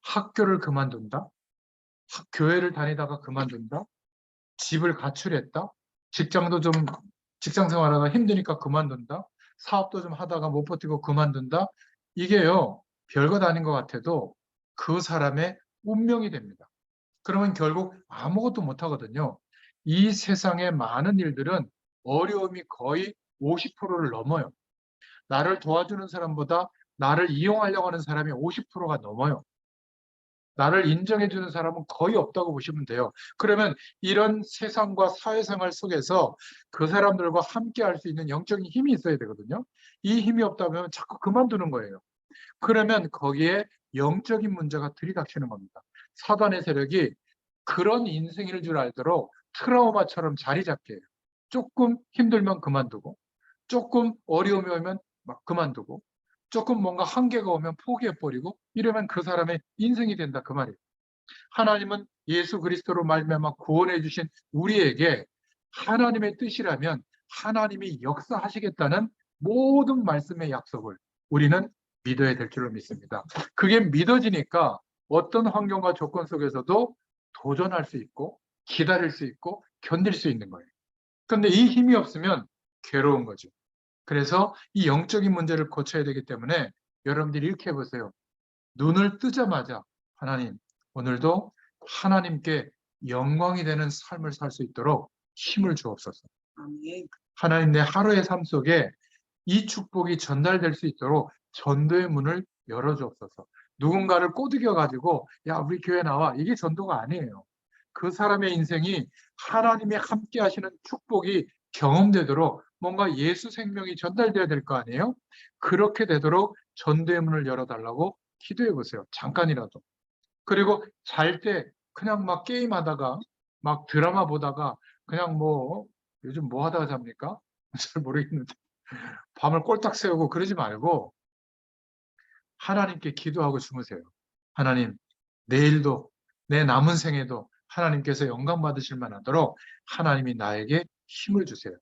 학교를 그만둔다. 교회를 다니다가 그만둔다. 집을 가출했다. 직장 생활하다가 힘드니까 그만둔다. 사업도 좀 하다가 못 버티고 그만둔다. 이게요, 별것 아닌 것 같아도 그 사람의 운명이 됩니다. 그러면 결국 아무것도 못 하거든요. 이 세상의 많은 일들은 어려움이 거의 50%를 넘어요. 나를 도와주는 사람보다 나를 이용하려고 하는 사람이 50%가 넘어요. 나를 인정해주는 사람은 거의 없다고 보시면 돼요. 그러면 이런 세상과 사회생활 속에서 그 사람들과 함께 할 수 있는 영적인 힘이 있어야 되거든요. 이 힘이 없다면 자꾸 그만두는 거예요. 그러면 거기에 영적인 문제가 들이닥치는 겁니다. 사단의 세력이 그런 인생일 줄 알도록 트라우마처럼 자리 잡게 해요. 조금 힘들면 그만두고, 조금 어려움이 오면 막 그만두고, 조금 뭔가 한계가 오면 포기해버리고, 이러면 그 사람의 인생이 된다 그 말이에요. 하나님은 예수 그리스도로 말미암아 구원해 주신 우리에게 하나님의 뜻이라면 하나님이 역사하시겠다는 모든 말씀의 약속을 우리는 믿어야 될 줄로 믿습니다. 그게 믿어지니까 어떤 환경과 조건 속에서도 도전할 수 있고 기다릴 수 있고 견딜 수 있는 거예요. 그런데 이 힘이 없으면 괴로운 거죠. 그래서 이 영적인 문제를 고쳐야 되기 때문에 여러분들이 이렇게 해보세요. 눈을 뜨자마자 하나님, 오늘도 하나님께 영광이 되는 삶을 살 수 있도록 힘을 주옵소서. 아멘. 하나님, 내 하루의 삶 속에 이 축복이 전달될 수 있도록 전도의 문을 열어주옵소서. 누군가를 꼬드겨 가지고 야, 우리 교회 나와. 이게 전도가 아니에요. 그 사람의 인생이 하나님이 함께 하시는 축복이 경험되도록 뭔가 예수 생명이 전달돼야 될 거 아니에요? 그렇게 되도록 전도의 문을 열어달라고 기도해 보세요. 잠깐이라도. 그리고 잘 때 그냥 막 게임하다가 막 드라마 보다가 그냥 뭐 요즘 뭐 하다가 잡니까? 잘 모르겠는데 밤을 꼴딱 새우고 그러지 말고 하나님께 기도하고 주무세요. 하나님, 내일도 내 남은 생에도 하나님께서 영광 받으실 만하도록 하나님이 나에게 힘을 주세요.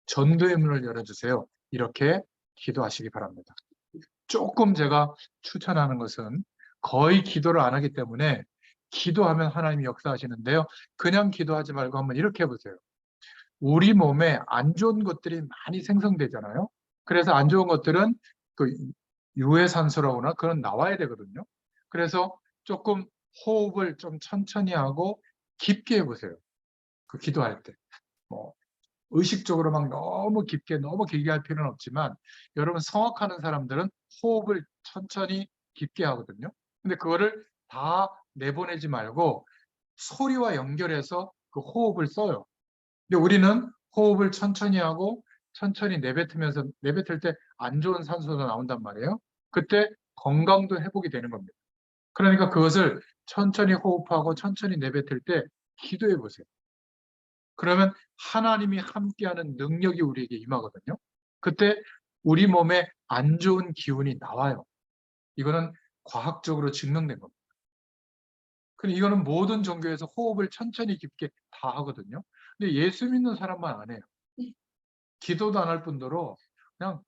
전도의 문을 열어주세요. 이렇게 기도하시기 바랍니다. 조금 제가 추천하는 것은 거의 기도를 안 하기 때문에 기도하면 하나님이 역사하시는데요. 그냥 기도하지 말고 한번 이렇게 해보세요. 우리 몸에 안 좋은 것들이 많이 생성되잖아요. 그래서 안 좋은 것들은 그 유해산소라거나 그런 나와야 되거든요. 그래서 조금 호흡을 좀 천천히 하고 깊게 해보세요. 그 기도할 때. 뭐 의식적으로 막 너무 깊게 너무 길게 할 필요는 없지만 여러분 성악하는 사람들은 호흡을 천천히 깊게 하거든요. 근데 그거를 다 내보내지 말고 소리와 연결해서 그 호흡을 써요. 근데 우리는 호흡을 천천히 하고 천천히 내뱉으면서 내뱉을 때 안 좋은 산소가 나온단 말이에요. 그때 건강도 회복이 되는 겁니다. 그러니까 그것을 천천히 호흡하고 천천히 내뱉을 때 기도해 보세요. 그러면 하나님이 함께하는 능력이 우리에게 임하거든요. 그때 우리 몸에 안 좋은 기운이 나와요. 이거는 과학적으로 증명된 겁니다. 근데 이거는 모든 종교에서 호흡을 천천히 깊게 다 하거든요. 근데 예수 믿는 사람만 안 해요. 기도도 안 할 뿐더러 그냥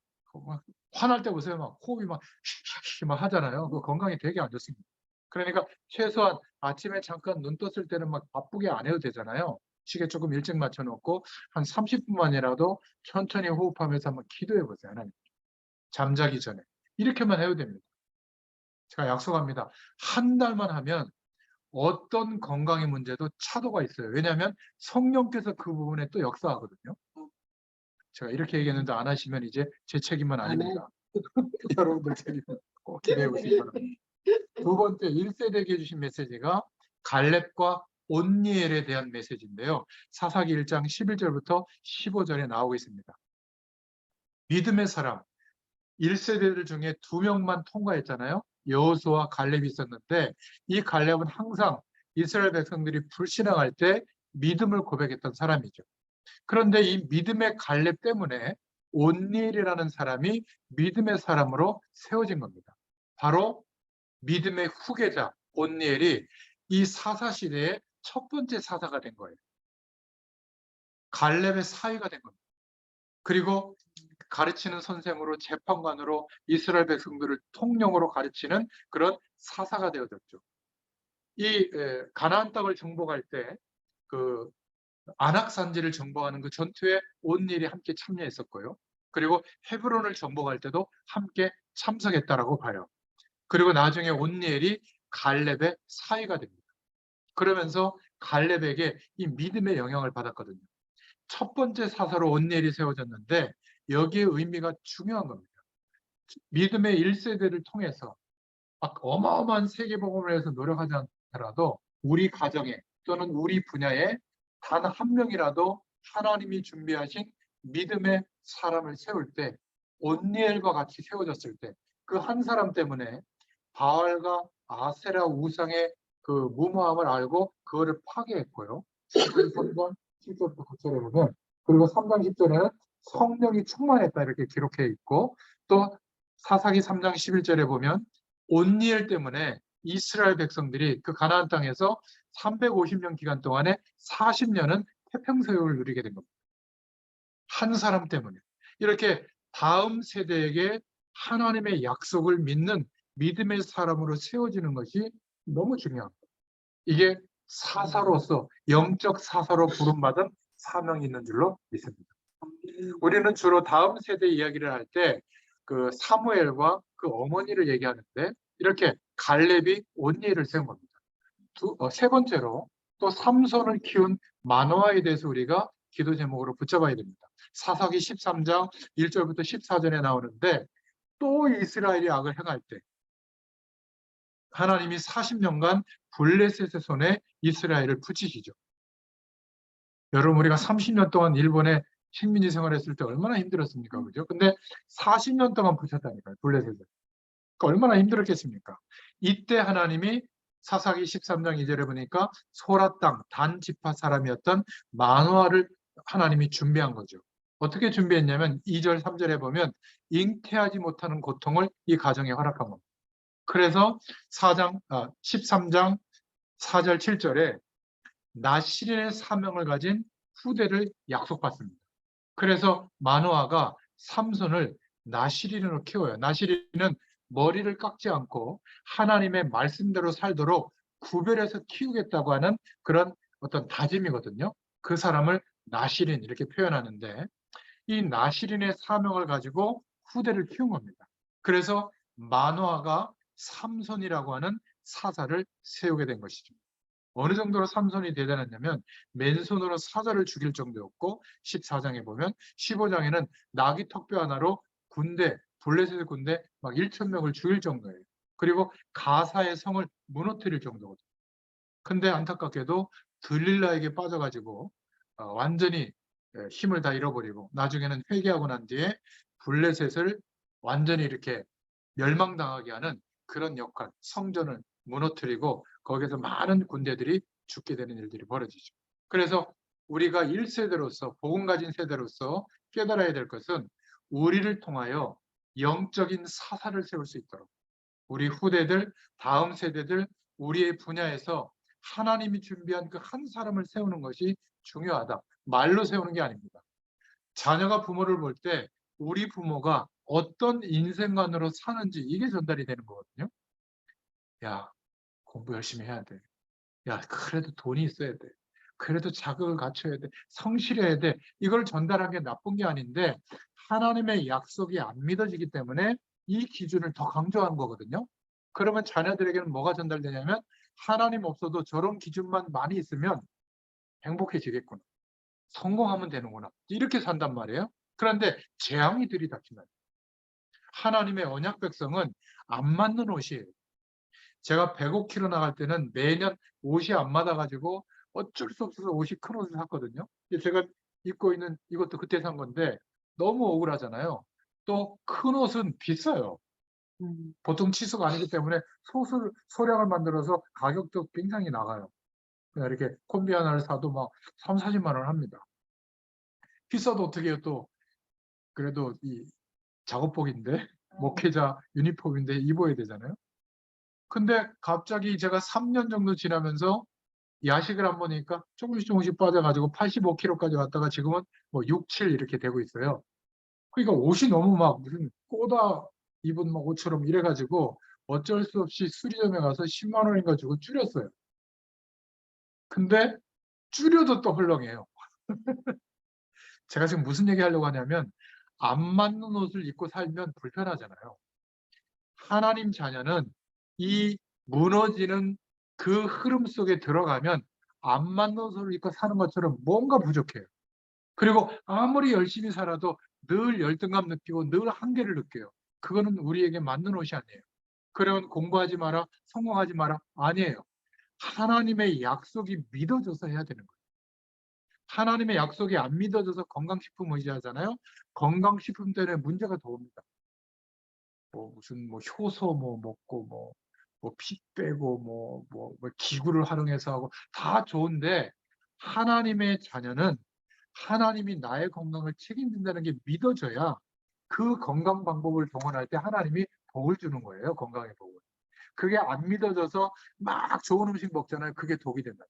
막 화날 때 보세요. 막 호흡이 막 하잖아요. 그 건강에 되게 안 좋습니다. 그러니까 최소한 아침에 잠깐 눈 떴을 때는 막 바쁘게 안 해도 되잖아요. 시계 조금 일찍 맞춰놓고 한 30분만이라도 천천히 호흡하면서 한번 기도해 보세요. 하나님. 잠자기 전에. 이렇게만 해도 됩니다. 제가 약속합니다. 한 달만 하면 어떤 건강의 문제도 차도가 있어요. 왜냐하면 성령께서 그 부분에 또 역사하거든요. 제가 이렇게 얘기했는데 안 하시면 이제 제 책임은 아닙니다. 여러분들 책임은 꼭 기대해 보시기 바랍니다. 두 번째 1세대에게 주신 메시지가 갈렙과 온니엘에 대한 메시지인데요. 사사기 1장 11절부터 15절에 나오고 있습니다. 믿음의 사람, 1세대들 중에 2명만 통과했잖아요. 여호수아와 갈렙이 있었는데 이 갈렙은 항상 이스라엘 백성들이 불신앙할 때 믿음을 고백했던 사람이죠. 그런데 이 믿음의 갈렙 때문에 온니엘이라는 사람이 믿음의 사람으로 세워진 겁니다. 바로 믿음의 후계자 온니엘이 이 사사 시대의 첫 번째 사사가 된 거예요. 갈렙의 사위가 된 겁니다. 그리고 가르치는 선생으로 재판관으로 이스라엘 백성들을 통령으로 가르치는 그런 사사가 되어졌죠. 이 가나안 땅을 정복할 때 그 안악산지를 정복하는 그 전투에 온니엘이 함께 참여했었고요. 그리고 헤브론을 정복할 때도 함께 참석했다라고 봐요. 그리고 나중에 온니엘이 갈렙의 사위가 됩니다. 그러면서 갈렙에게 이 믿음의 영향을 받았거든요. 첫 번째 사사로 온니엘이 세워졌는데 여기에 의미가 중요한 겁니다. 믿음의 1세대를 통해서 어마어마한 세계복음을 위해서 노력하지 않더라도 우리 가정에 또는 우리 분야에 단 한 명이라도 하나님이 준비하신 믿음의 사람을 세울 때 온니엘과 같이 세워졌을 때 그 한 사람 때문에 바알과 아세라 우상의 그 무모함을 알고 그거를 파괴했고요. 3번 7절부터 9절에 보면 그리고 3장 10절에는 성령이 충만했다 이렇게 기록해 있고 또 사사기 3장 11절에 보면 온니엘 때문에 이스라엘 백성들이 그 가나안 땅에서 350년 기간 동안에 40년은 태평소유를 누리게 된 겁니다. 한 사람 때문에. 이렇게 다음 세대에게 하나님의 약속을 믿는 믿음의 사람으로 세워지는 것이 너무 중요합니다. 이게 사사로서 영적 사사로 부름받은 사명이 있는 줄로 믿습니다. 우리는 주로 다음 세대 이야기를 할 때 그 사무엘과 그 어머니를 얘기하는데 이렇게 갈렙이 온니엘을 세운 겁니다. 세 번째로 또 삼손을 키운 마노아에 대해서 우리가 기도 제목으로 붙잡아야 됩니다. 사사기 13장 1절부터 14절에 나오는데 또 이스라엘이 악을 행할 때 하나님이 40년간 블레셋의 손에 이스라엘을 붙이시죠. 여러분 우리가 30년 동안 일본에 식민지 생활했을 때 얼마나 힘들었습니까? 그죠? 근데 40년 동안 붙였다니까요. 블레셋을. 그러니까 얼마나 힘들었겠습니까? 이때 하나님이 사사기 13장 2절에 보니까 소라 땅 단 지파 사람이었던 마노아를 하나님이 준비한 거죠. 어떻게 준비했냐면 2절 3절에 보면 잉태하지 못하는 고통을 이 가정에 허락한 겁니다. 그래서 13장 4절 7절에 나시린의 사명을 가진 후대를 약속받습니다. 그래서 마노아가 삼손을 나시린으로 키워요. 나시린은 머리를 깎지 않고 하나님의 말씀대로 살도록 구별해서 키우겠다고 하는 그런 어떤 다짐이거든요. 그 사람을 나시린 이렇게 표현하는데 이 나시린의 사명을 가지고 후대를 키운 겁니다. 그래서 마노아가 삼손이라고 하는 사사를 세우게 된 것이죠. 어느 정도로 삼손이 대단했냐면 맨손으로 사자를 죽일 정도였고 14장에 보면 15장에는 나귀 턱뼈 하나로 군대, 블레셋 군대 막 1,000명을 죽일 정도예요. 그리고 가사의 성을 무너뜨릴 정도거든요. 근데 안타깝게도 들릴라에게 빠져가지고 완전히 힘을 다 잃어버리고 나중에는 회개하고 난 뒤에 블레셋을 완전히 이렇게 멸망당하게 하는 그런 역할, 성전을 무너뜨리고 거기서 많은 군대들이 죽게 되는 일들이 벌어지죠. 그래서 우리가 1세대로서 복음 가진 세대로서 깨달아야 될 것은 우리를 통하여 영적인 사사를 세울 수 있도록 우리 후대들, 다음 세대들, 우리의 분야에서 하나님이 준비한 그 한 사람을 세우는 것이 중요하다. 말로 세우는 게 아닙니다. 자녀가 부모를 볼 때 우리 부모가 어떤 인생관으로 사는지 이게 전달이 되는 거거든요. 야, 공부 열심히 해야 돼. 야, 그래도 돈이 있어야 돼. 그래도 자격을 갖춰야 돼. 성실해야 돼. 이걸 전달한 게 나쁜 게 아닌데 하나님의 약속이 안 믿어지기 때문에 이 기준을 더 강조한 거거든요. 그러면 자녀들에게는 뭐가 전달되냐면 하나님 없어도 저런 기준만 많이 있으면 행복해지겠구나. 성공하면 되는구나. 이렇게 산단 말이에요. 그런데 재앙이 들이닥치면 하나님의 언약 백성은 안 맞는 옷이에요. 제가 105km 나갈 때는 매년 옷이 안 맞아가지고 어쩔 수 없어서 옷이 큰 옷을 샀거든요. 근데 제가 입고 있는 이것도 그때 산 건데 너무 억울하잖아요. 또 큰 옷은 비싸요. 보통 치수가 아니기 때문에 소량을 만들어서 가격도 굉장히 나가요. 그냥 이렇게 콤비 하나를 사도 막 3, 40만 원 합니다. 비싸도 어떻게 해요? 또 그래도 이 작업복인데 목회자 유니폼인데 입어야 되잖아요. 근데 갑자기 제가 3년 정도 지나면서 야식을 안 먹으니까 조금씩 빠져가지고 85kg까지 왔다가 지금은 뭐 6, 7 이렇게 되고 있어요. 그러니까 옷이 너무 막 무슨 꼬다 입은 막 옷처럼 이래가지고 어쩔 수 없이 수리점에 가서 10만 원인가 주고 줄였어요. 근데 줄여도 또 헐렁해요. 제가 지금 무슨 얘기 하려고 하냐면 안 맞는 옷을 입고 살면 불편하잖아요. 하나님 자녀는 이 무너지는 그 흐름 속에 들어가면 안 맞는 옷을 입고 사는 것처럼 뭔가 부족해요. 그리고 아무리 열심히 살아도 늘 열등감 느끼고 늘 한계를 느껴요. 그거는 우리에게 맞는 옷이 아니에요. 그러면 공부하지 마라, 성공하지 마라, 아니에요. 하나님의 약속이 믿어져서 해야 되는 거예요. 하나님의 약속이 안 믿어져서 건강식품 의지하잖아요. 건강식품 때문에 문제가 더 옵니다. 뭐 무슨 뭐 효소 뭐 먹고 뭐 피 빼고 뭐 기구를 활용해서 하고 다 좋은데 하나님의 자녀는 하나님이 나의 건강을 책임진다는 게 믿어져야 그 건강 방법을 동원할 때 하나님이 복을 주는 거예요. 건강의 복을. 그게 안 믿어져서 막 좋은 음식 먹잖아요. 그게 독이 된다.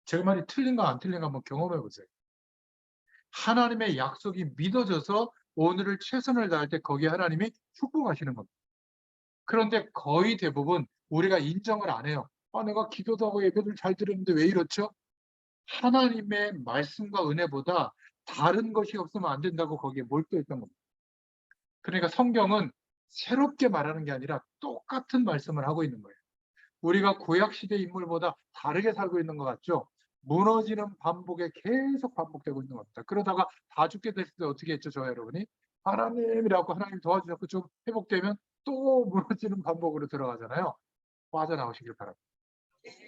제 말이 틀린가 안 틀린가 한번 경험해 보세요. 하나님의 약속이 믿어져서 오늘을 최선을 다할 때 거기에 하나님이 축복하시는 겁니다. 그런데 거의 대부분 우리가 인정을 안 해요. 아, 내가 기도도 하고 예배를 잘 드렸는데 왜 이렇죠? 하나님의 말씀과 은혜보다 다른 것이 없으면 안 된다고 거기에 몰두했던 겁니다. 그러니까 성경은 새롭게 말하는 게 아니라 똑같은 말씀을 하고 있는 거예요. 우리가 구약시대 인물보다 다르게 살고 있는 것 같죠? 무너지는 반복에 계속 반복되고 있는 겁니다. 그러다가 다 죽게 됐을 때 어떻게 했죠, 저 여러분이? 하나님이라고 하나님 도와주셔서 좀 회복되면 또 무너지는 반복으로 들어가잖아요. 빠져나오시길 바랍니다.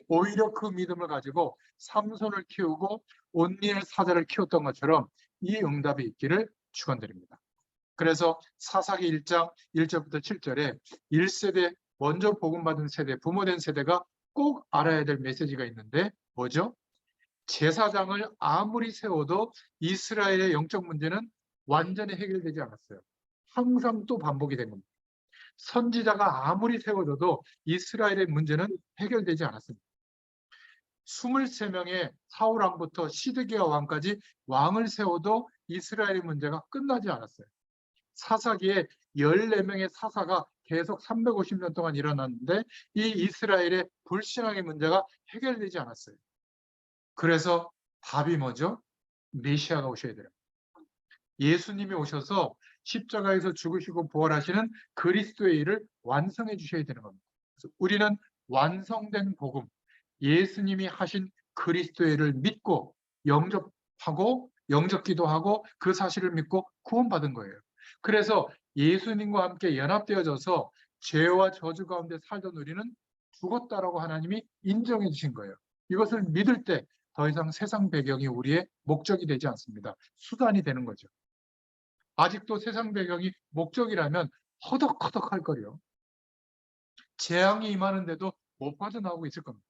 오히려 그 믿음을 가지고 삼손을 키우고 온니엘 사자를 키웠던 것처럼 이 응답이 있기를 축원드립니다. 그래서 사사기 1장 1절부터 7절에 1세대 먼저 복음받은 세대, 부모된 세대가 꼭 알아야 될 메시지가 있는데 뭐죠? 제사장을 아무리 세워도 이스라엘의 영적 문제는 완전히 해결되지 않았어요. 항상 또 반복이 된 겁니다. 선지자가 아무리 세워져도 이스라엘의 문제는 해결되지 않았습니다. 23명의 사울 왕부터 시드기야 왕까지 왕을 세워도 이스라엘의 문제가 끝나지 않았어요. 사사기에 14명의 사사가 계속 350년 동안 일어났는데 이 이스라엘의 불신앙의 문제가 해결되지 않았어요. 그래서 답이 뭐죠? 메시아가 오셔야 돼요. 예수님이 오셔서 십자가에서 죽으시고 부활하시는 그리스도의 일을 완성해 주셔야 되는 겁니다. 그래서 우리는 완성된 복음, 예수님이 하신 그리스도의 일을 믿고 영접하고 영접기도하고 그 사실을 믿고 구원받은 거예요. 그래서 예수님과 함께 연합되어져서 죄와 저주 가운데 살던 우리는 죽었다라고 하나님이 인정해 주신 거예요. 이것을 믿을 때 더 이상 세상 배경이 우리의 목적이 되지 않습니다. 수단이 되는 거죠. 아직도 세상 배경이 목적이라면 허덕허덕할 거요. 재앙이 임하는데도 못 빠져나오고 있을 겁니다.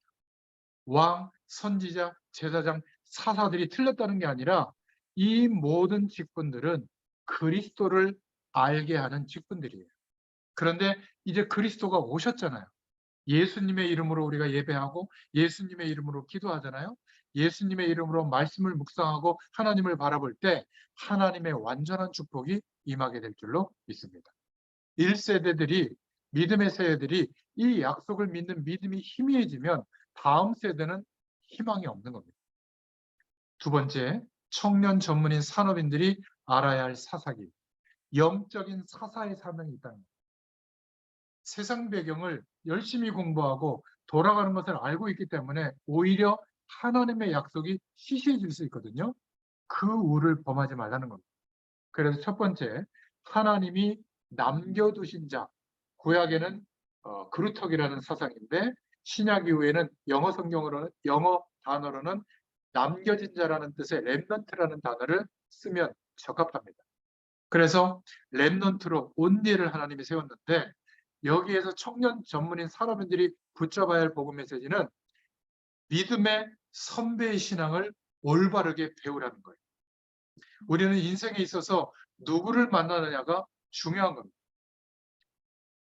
왕, 선지자, 제사장, 사사들이 틀렸다는 게 아니라 이 모든 직분들은 그리스도를 알게 하는 직분들이에요. 그런데 이제 그리스도가 오셨잖아요. 예수님의 이름으로 우리가 예배하고 예수님의 이름으로 기도하잖아요. 예수님의 이름으로 말씀을 묵상하고 하나님을 바라볼 때 하나님의 완전한 축복이 임하게 될 줄로 믿습니다. 1세대들이 믿음의 세대들이 이 약속을 믿는 믿음이 희미해지면 다음 세대는 희망이 없는 겁니다. 두 번째, 청년 전문인 산업인들이 알아야 할 사사기. 영적인 사사의 사명이 있다는 겁니다. 세상 배경을 열심히 공부하고 돌아가는 것을 알고 있기 때문에 오히려 하나님의 약속이 시시해질 수 있거든요. 그 우를 범하지 말라는 겁니다. 그래서 첫 번째, 하나님이 남겨두신 자, 구약에는 그루터기라는 사상인데 신약 이후에는 영어 단어로는 남겨진 자라는 뜻의 렘넌트라는 단어를 쓰면 적합합니다. 그래서 렘넌트로 온리를 하나님이 세웠는데 여기에서 청년 전문인 사람들이 붙잡아야 할 복음 메시지는 믿음의 선배의 신앙을 올바르게 배우라는 거예요. 우리는 인생에 있어서 누구를 만나느냐가 중요한 겁니다.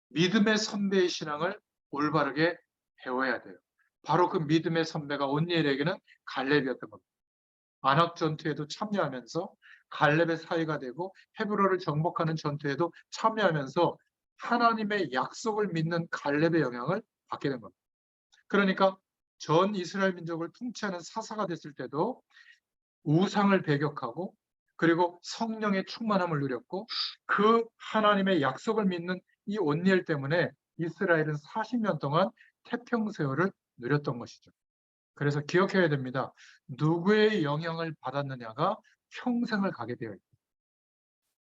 믿음의 선배의 신앙을 올바르게 배워야 돼요. 바로 그 믿음의 선배가 온니엘에게는 갈렙이었던 겁니다. 안악 전투에도 참여하면서 갈렙의 사이가 되고 헤브론을 정복하는 전투에도 참여하면서 하나님의 약속을 믿는 갈렙의 영향을 받게 된 겁니다. 그러니까 전 이스라엘 민족을 통치하는 사사가 됐을 때도 우상을 배격하고 그리고 성령의 충만함을 누렸고 그 하나님의 약속을 믿는 이 온니엘 때문에 이스라엘은 40년 동안 태평세월을 누렸던 것이죠. 그래서 기억해야 됩니다. 누구의 영향을 받았느냐가 평생을 가게 되어 있다.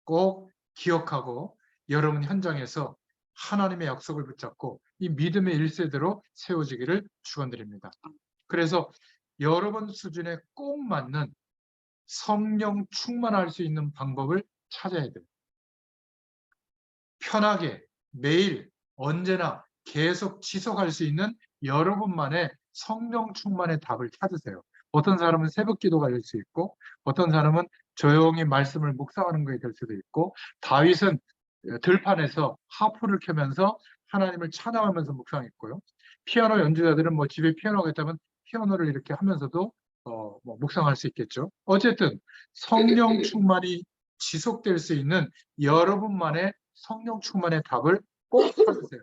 꼭 기억하고 여러분 현장에서 하나님의 약속을 붙잡고 이 믿음의 1세대로 세워지기를 축원드립니다. 그래서 여러분 수준에 꼭 맞는 성령 충만할 수 있는 방법을 찾아야 돼요. 편하게 매일 언제나 계속 지속할 수 있는 여러분만의 성령 충만의 답을 찾으세요. 어떤 사람은 새벽 기도가 될 수 있고 어떤 사람은 조용히 말씀을 묵상하는 것이 될 수도 있고 다윗은 들판에서 하프를 켜면서 하나님을 찬양하면서 묵상했고요. 피아노 연주자들은 뭐 집에 피아노가 있다면 피아노를 이렇게 하면서도 뭐 묵상할 수 있겠죠. 어쨌든 성령 충만이 지속될 수 있는 여러분만의 성령 충만의 답을 꼭 찾으세요.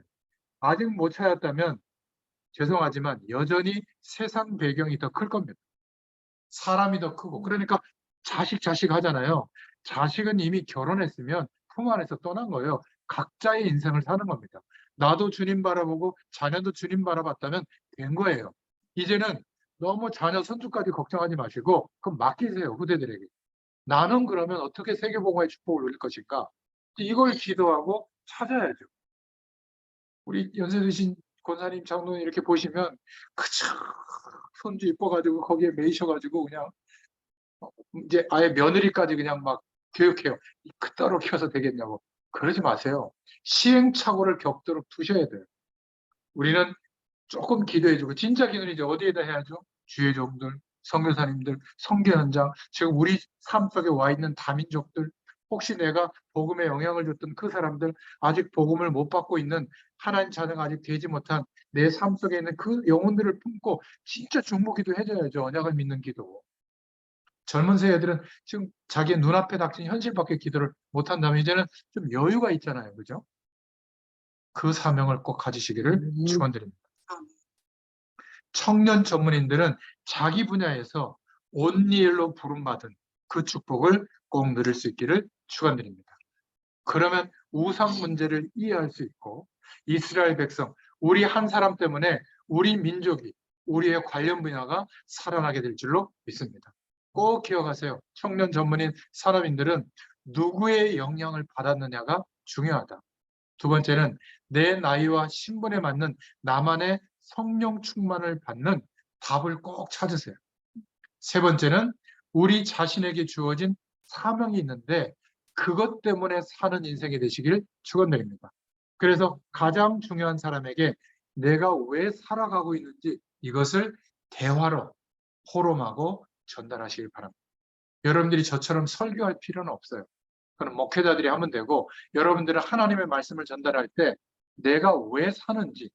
아직 못 찾았다면 죄송하지만 여전히 세상 배경이 더 클 겁니다. 사람이 더 크고 그러니까 자식 하잖아요. 자식은 이미 결혼했으면 품 안에서 떠난 거예요. 각자의 인생을 사는 겁니다. 나도 주님 바라보고 자녀도 주님 바라봤다면 된 거예요. 이제는 너무 자녀 손주까지 걱정하지 마시고 그럼 맡기세요. 후대들에게. 나는 그러면 어떻게 세계복음의 축복을 누릴 것인가? 이걸 기도하고 찾아야죠. 우리 연세 드신 권사님, 장로님 이렇게 보시면 그저 손주 이뻐가지고 거기에 매이셔가지고 그냥 이제 아예 며느리까지 그냥 막 교육해요. 그따로 키워서 되겠냐고. 그러지 마세요. 시행착오를 겪도록 두셔야 돼요. 우리는 조금 기도해주고 진짜 기도는 이제 어디에다 해야죠? 주의 종들, 선교사님들, 선교 현장, 지금 우리 삶 속에 와 있는 다민족들, 혹시 내가 복음에 영향을 줬던 그 사람들, 아직 복음을 못 받고 있는 하나님 자녀가 아직 되지 못한 내 삶 속에 있는 그 영혼들을 품고 진짜 중보기도 해줘야죠. 언약을 믿는 기도. 젊은 세대들은 지금 자기의 눈앞에 닥친 현실밖에 기도를 못한다면 이제는 좀 여유가 있잖아요. 그죠? 그 사명을 꼭 가지시기를 축원드립니다. 청년 전문인들은 자기 분야에서 온리엘로 부름받은 그 축복을 꼭 누릴 수 있기를 축원드립니다. 그러면 우상 문제를 이해할 수 있고 이스라엘 백성, 우리 한 사람 때문에 우리 민족이 우리의 관련 분야가 살아나게 될 줄로 믿습니다. 꼭 기억하세요. 청년 전문인 사람인들은 누구의 영향을 받았느냐가 중요하다. 두 번째는 내 나이와 신분에 맞는 나만의 성령 충만을 받는 답을 꼭 찾으세요. 세 번째는 우리 자신에게 주어진 사명이 있는데 그것 때문에 사는 인생이 되시길 축원드립니다. 그래서 가장 중요한 사람에게 내가 왜 살아가고 있는지 이것을 대화로 포럼하고 전달하시길 바랍니다. 여러분들이 저처럼 설교할 필요는 없어요. 그건 목회자들이 하면 되고 여러분들은 하나님의 말씀을 전달할 때 내가 왜 사는지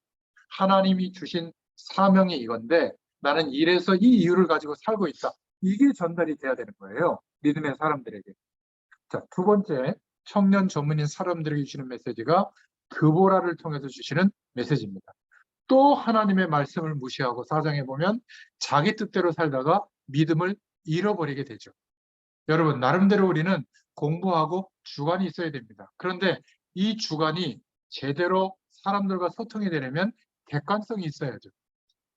하나님이 주신 사명이 이건데 나는 이래서 이 이유를 가지고 살고 있다. 이게 전달이 돼야 되는 거예요. 믿음의 사람들에게. 자, 두 번째 청년 전문인 사람들에게 주시는 메시지가 드보라를 통해서 주시는 메시지입니다. 또 하나님의 말씀을 무시하고 사장해 보면 자기 뜻대로 살다가 믿음을 잃어버리게 되죠. 여러분 나름대로 우리는 공부하고 주관이 있어야 됩니다. 그런데 이 주관이 제대로 사람들과 소통이 되려면 객관성이 있어야죠.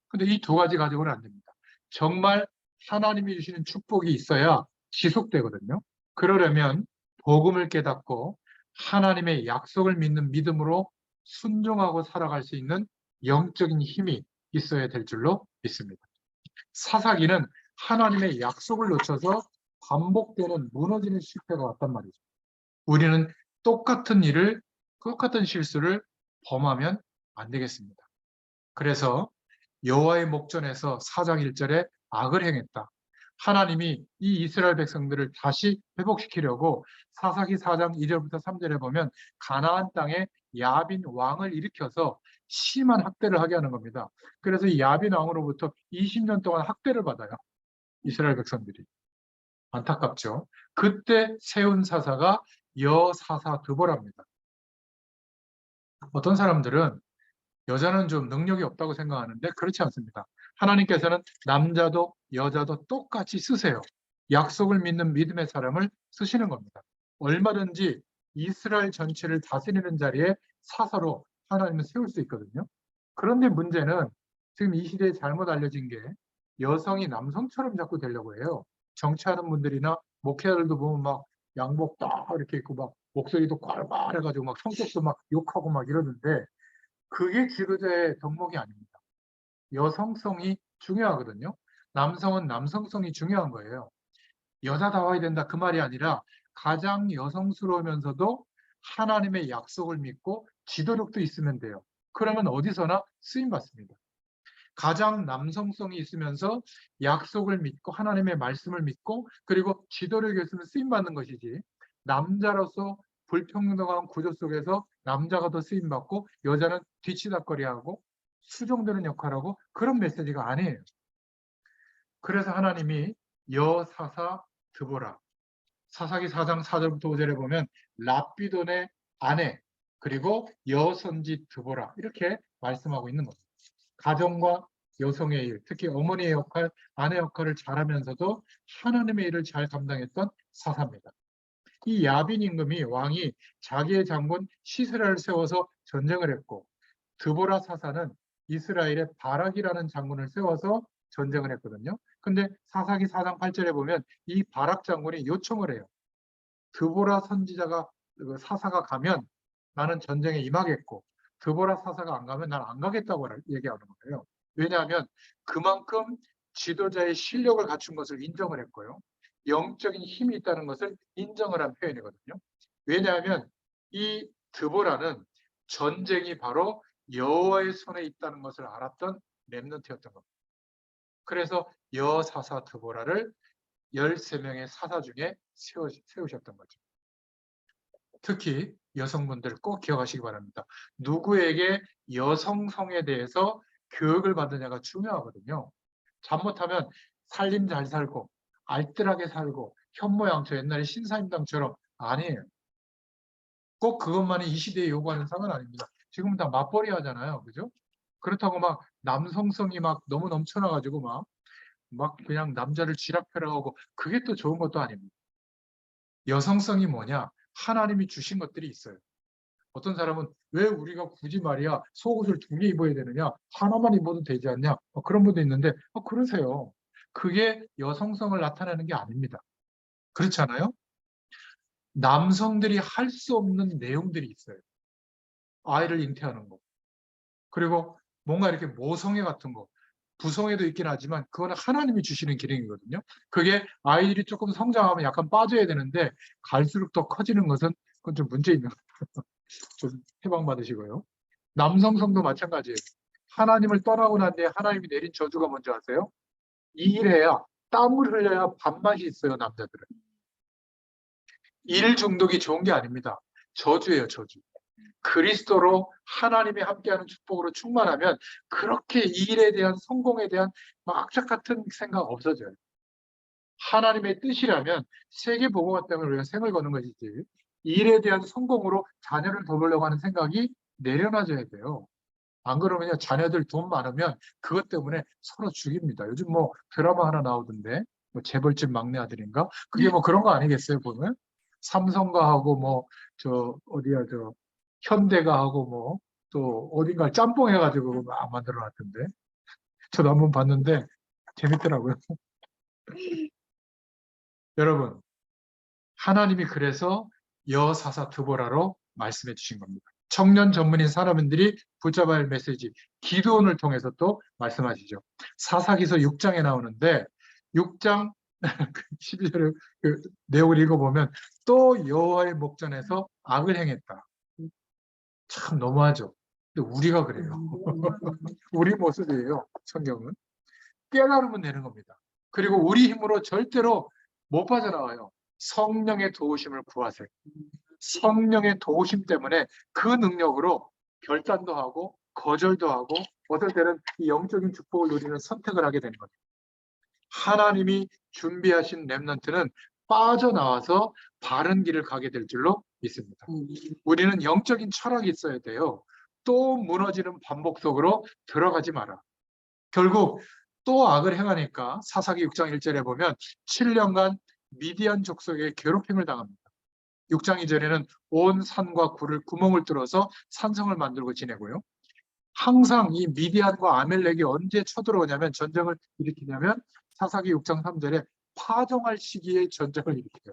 근데 이 두 가지 가지고는 안 됩니다. 정말 하나님이 주시는 축복이 있어야 지속되거든요. 그러려면 복음을 깨닫고 하나님의 약속을 믿는 믿음으로 순종하고 살아갈 수 있는 영적인 힘이 있어야 될 줄로 믿습니다. 사사기는 하나님의 약속을 놓쳐서 반복되는 무너지는 실패가 왔단 말이죠. 우리는 똑같은 실수를 범하면 안 되겠습니다. 그래서 여호와의 목전에서 4장 1절에 악을 행했다. 하나님이 이 이스라엘 백성들을 다시 회복시키려고 사사기 4장 2절부터 3절에 보면 가나안 땅에 야빈 왕을 일으켜서 심한 학대를 하게 하는 겁니다. 그래서 이 야빈 왕으로부터 20년 동안 학대를 받아요. 이스라엘 백성들이. 안타깝죠. 그때 세운 사사가 여사사 드보라입니다. 어떤 사람들은 여자는 좀 능력이 없다고 생각하는데 그렇지 않습니다. 하나님께서는 남자도 여자도 똑같이 쓰세요. 약속을 믿는 믿음의 사람을 쓰시는 겁니다. 얼마든지 이스라엘 전체를 다스리는 자리에 사사로 하나님은 세울 수 있거든요. 그런데 문제는 지금 이 시대에 잘못 알려진 게 여성이 남성처럼 자꾸 되려고 해요. 정치하는 분들이나 목회자들도 보면 막 양복 딱 이렇게 입고 막 목소리도 괄괄 해가지고 막 성격도 막 욕하고 막 이러는데 그게 지도자의 덕목이 아닙니다. 여성성이 중요하거든요. 남성은 남성성이 중요한 거예요. 여자다워야 된다 그 말이 아니라 가장 여성스러우면서도 하나님의 약속을 믿고 지도력도 있으면 돼요. 그러면 어디서나 쓰임받습니다. 가장 남성성이 있으면서 약속을 믿고 하나님의 말씀을 믿고 그리고 지도력이 있으면 쓰임받는 것이지 남자로서 불평등한 구조 속에서 남자가 더 쓰임받고 여자는 뒤치다꺼리하고 수종되는 역할하고 그런 메시지가 아니에요. 그래서 하나님이 여사사 드보라 사사기 4장 4절부터 5절에 보면 랍비돈의 아내 그리고 여선지 드보라 이렇게 말씀하고 있는 겁니다. 가정과 여성의 일, 특히 어머니의 역할, 아내 역할을 잘하면서도 하나님의 일을 잘 감당했던 사사입니다. 이 야빈 임금이 왕이 자기의 장군 시스라를 세워서 전쟁을 했고 드보라 사사는 이스라엘의 바락이라는 장군을 세워서 전쟁을 했거든요. 근데 사사기 4장 8절에 보면 이 바락 장군이 요청을 해요. 드보라 선지자가 사사가 가면 나는 전쟁에 임하겠고 드보라 사사가 안 가면 난 안 가겠다고 얘기하는 거예요. 왜냐하면 그만큼 지도자의 실력을 갖춘 것을 인정을 했고요. 영적인 힘이 있다는 것을 인정을 한 표현이거든요. 왜냐하면 이 드보라는 전쟁이 바로 여호와의 손에 있다는 것을 알았던 렘넌트였던 겁니다. 그래서 여사사 드보라를 13명의 사사 중에 세우셨던 거죠. 특히 여성분들 꼭 기억하시기 바랍니다. 누구에게 여성성에 대해서 교육을 받느냐가 중요하거든요. 잘못하면 살림 잘 살고 알뜰하게 살고 현모양처 옛날에 신사임당처럼 아니에요. 꼭 그것만이 이 시대에 요구하는 상은 아닙니다. 지금은 다 맞벌이 하잖아요. 그죠? 그렇다고 막 남성성이 막 너무 넘쳐나가지고 막 그냥 남자를 쥐락펴락하고 그게 또 좋은 것도 아닙니다. 여성성이 뭐냐? 하나님이 주신 것들이 있어요. 어떤 사람은 왜 우리가 굳이 말이야 속옷을 2개 입어야 되느냐? 하나만 입어도 되지 않냐? 그런 분도 있는데 그러세요. 그게 여성성을 나타내는 게 아닙니다. 그렇지 않아요? 남성들이 할 수 없는 내용들이 있어요. 아이를 잉태하는 거. 그리고 뭔가 이렇게 모성애 같은 거. 부성애도 있긴 하지만 그거는 하나님이 주시는 기능이거든요. 그게 아이들이 조금 성장하면 약간 빠져야 되는데 갈수록 더 커지는 것은 그건 좀 문제 있는 거예요. 좀 해방받으시고요. 남성성도 마찬가지예요. 하나님을 떠나고 난 뒤에 하나님이 내린 저주가 뭔지 아세요? 일해야 땀을 흘려야 밥맛이 있어요. 남자들은. 일 중독이 좋은 게 아닙니다. 저주예요. 저주. 그리스도로 하나님이 함께하는 축복으로 충만하면 그렇게 일에 대한 성공에 대한 악착 같은 생각 없어져요. 하나님의 뜻이라면 세계 보고화 때문에 우리가 생을 거는 것이지 일에 대한 성공으로 자녀를 돌보려고 하는 생각이 내려놔져야 돼요. 안 그러면요 자녀들 돈 많으면 그것 때문에 서로 죽입니다. 요즘 뭐 드라마 하나 나오던데 뭐 재벌집 막내 아들인가 그게 뭐 그런 거 아니겠어요 보면 삼성가 하고 뭐 저 어디야 저 현대가 하고 뭐 또 어딘가 짬뽕 해가지고 막 만들어 놨던데 저도 한번 봤는데 재밌더라고요. 여러분 하나님이 그래서 여사사 드보라로 말씀해 주신 겁니다. 청년 전문인 사람들이 붙잡아야 할 메시지, 기도원을 통해서 또 말씀하시죠. 사사기서 6장에 나오는데 6장 12절의 그 내용을 읽어보면 또 여호와의 목전에서 악을 행했다. 참 너무하죠. 근데 우리가 그래요. 우리 모습이에요. 성경은. 깨달으면 되는 겁니다. 그리고 우리 힘으로 절대로 못 빠져나와요. 성령의 도우심을 구하세요. 성령의 도우심 때문에 그 능력으로 결단도 하고 거절도 하고 어떨 때는 이 영적인 축복을 누리는 선택을 하게 되는 겁니다. 하나님이 준비하신 렘넌트는 빠져나와서 바른 길을 가게 될 줄로 믿습니다. 우리는 영적인 철학이 있어야 돼요. 또 무너지는 반복 속으로 들어가지 마라. 결국 또 악을 행하니까 사사기 6장 1절에 보면 7년간 미디안 족속의 괴롭힘을 당합니다. 6장 2절에는 온 산과 굴을 구멍을 뚫어서 산성을 만들고 지내고요. 항상 이 미디안과 아멜렉이 언제 쳐들어오냐면 전쟁을 일으키냐면 사사기 6장 3절에 파종할 시기에 전쟁을 일으켜요.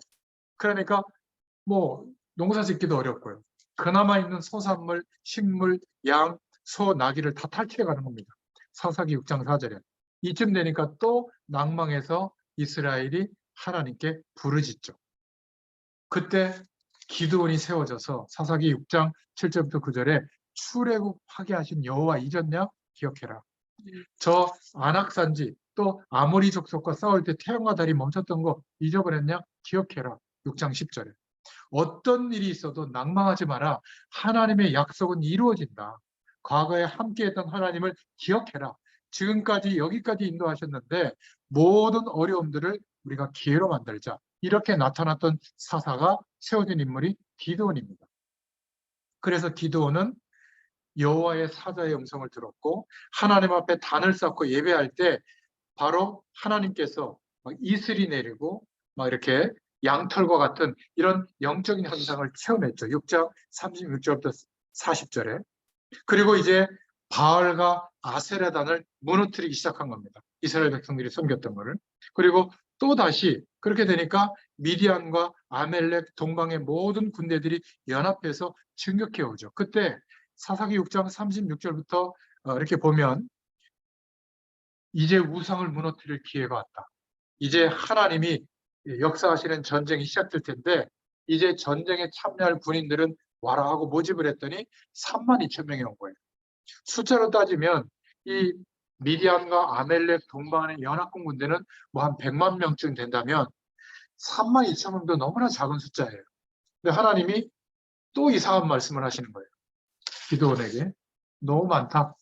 그러니까 뭐 농사 짓기도 어렵고요. 그나마 있는 소산물, 식물, 양, 소, 나귀를 다 탈취해 가는 겁니다. 사사기 6장 4절에. 이쯤 되니까 또 낭망해서 이스라엘이 하나님께 부르짖죠. 그때 기드온이 세워져서 사사기 6장 7절부터 9절에 출애굽하게 하신 여호와 잊었냐? 기억해라. 저 안악산지 또 아모리 족속과 싸울 때 태양과 달이 멈췄던 거 잊어버렸냐? 기억해라. 6장 10절에. 어떤 일이 있어도 낭망하지 마라. 하나님의 약속은 이루어진다. 과거에 함께했던 하나님을 기억해라. 지금까지 여기까지 인도하셨는데 모든 어려움들을 우리가 기회로 만들자. 이렇게 나타났던 사사가 세워진 인물이 기드온입니다. 그래서 기드온은 여호와의 사자의 음성을 들었고 하나님 앞에 단을 쌓고 예배할 때 바로 하나님께서 막 이슬이 내리고 막 이렇게 양털과 같은 이런 영적인 현상을 체험했죠. 6장 36절부터 40절에. 그리고 이제 바알과 아세라단을 무너뜨리기 시작한 겁니다. 이스라엘 백성들이 섬겼던 것을. 그리고 또 다시 그렇게 되니까 미디안과 아멜렉 동방의 모든 군대들이 연합해서 진격해 오죠. 그때 사사기 6장 36절부터 이렇게 보면 이제 우상을 무너뜨릴 기회가 왔다. 이제 하나님이 역사하시는 전쟁이 시작될 텐데 이제 전쟁에 참여할 군인들은 와라 하고 모집을 했더니 32,000명이 온 거예요. 숫자로 따지면 이 미디안과 아멜렉 동방의 연합군 군대는 뭐 한 100만 명쯤 된다면 32,000명도 너무나 작은 숫자예요. 근데 하나님이 또 이상한 말씀을 하시는 거예요. 기드온에게. 너무 많다.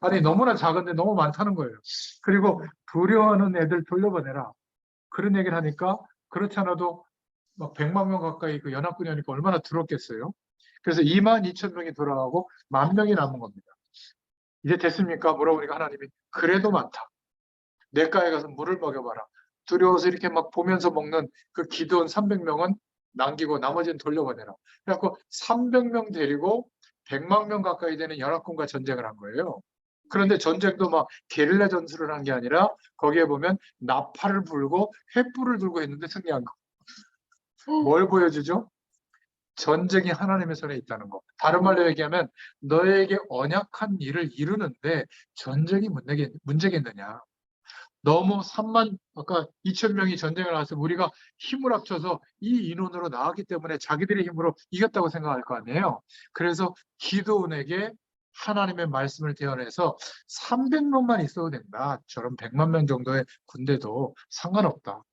아니 너무나 작은데 너무 많다는 거예요. 그리고 두려워하는 애들 돌려보내라. 그런 얘기를 하니까 그렇지 않아도 막 100만 명 가까이 그 연합군이 하니까 얼마나 두렵겠어요. 그래서 22,000명이 돌아가고 10,000명이 남은 겁니다. 이제 됐습니까? 물어보니까 하나님이 그래도 많다. 냇가에 가서 물을 먹여봐라. 두려워서 이렇게 막 보면서 먹는 그 기드온 300명은 남기고 나머지는 돌려보내라. 그래갖고 300명 데리고 100만 명 가까이 되는 연합군과 전쟁을 한 거예요. 그런데 전쟁도 막 게릴라 전술을 한 게 아니라 거기에 보면 나팔을 불고 횃불을 들고 했는데 승리한 거. 뭘 보여주죠? 전쟁이 하나님의 손에 있다는 거. 다른 말로 얘기하면 너에게 언약한 일을 이루는데 전쟁이 문제겠느냐. 너무 3만 아까 2,000명이 전쟁을 나와서 우리가 힘을 합쳐서 이 인원으로 나왔기 때문에 자기들의 힘으로 이겼다고 생각할 거 아니에요. 그래서 기드온에게 하나님의 말씀을 대언해서 300명만 있어도 된다. 저런 100만 명 정도의 군대도 상관없다.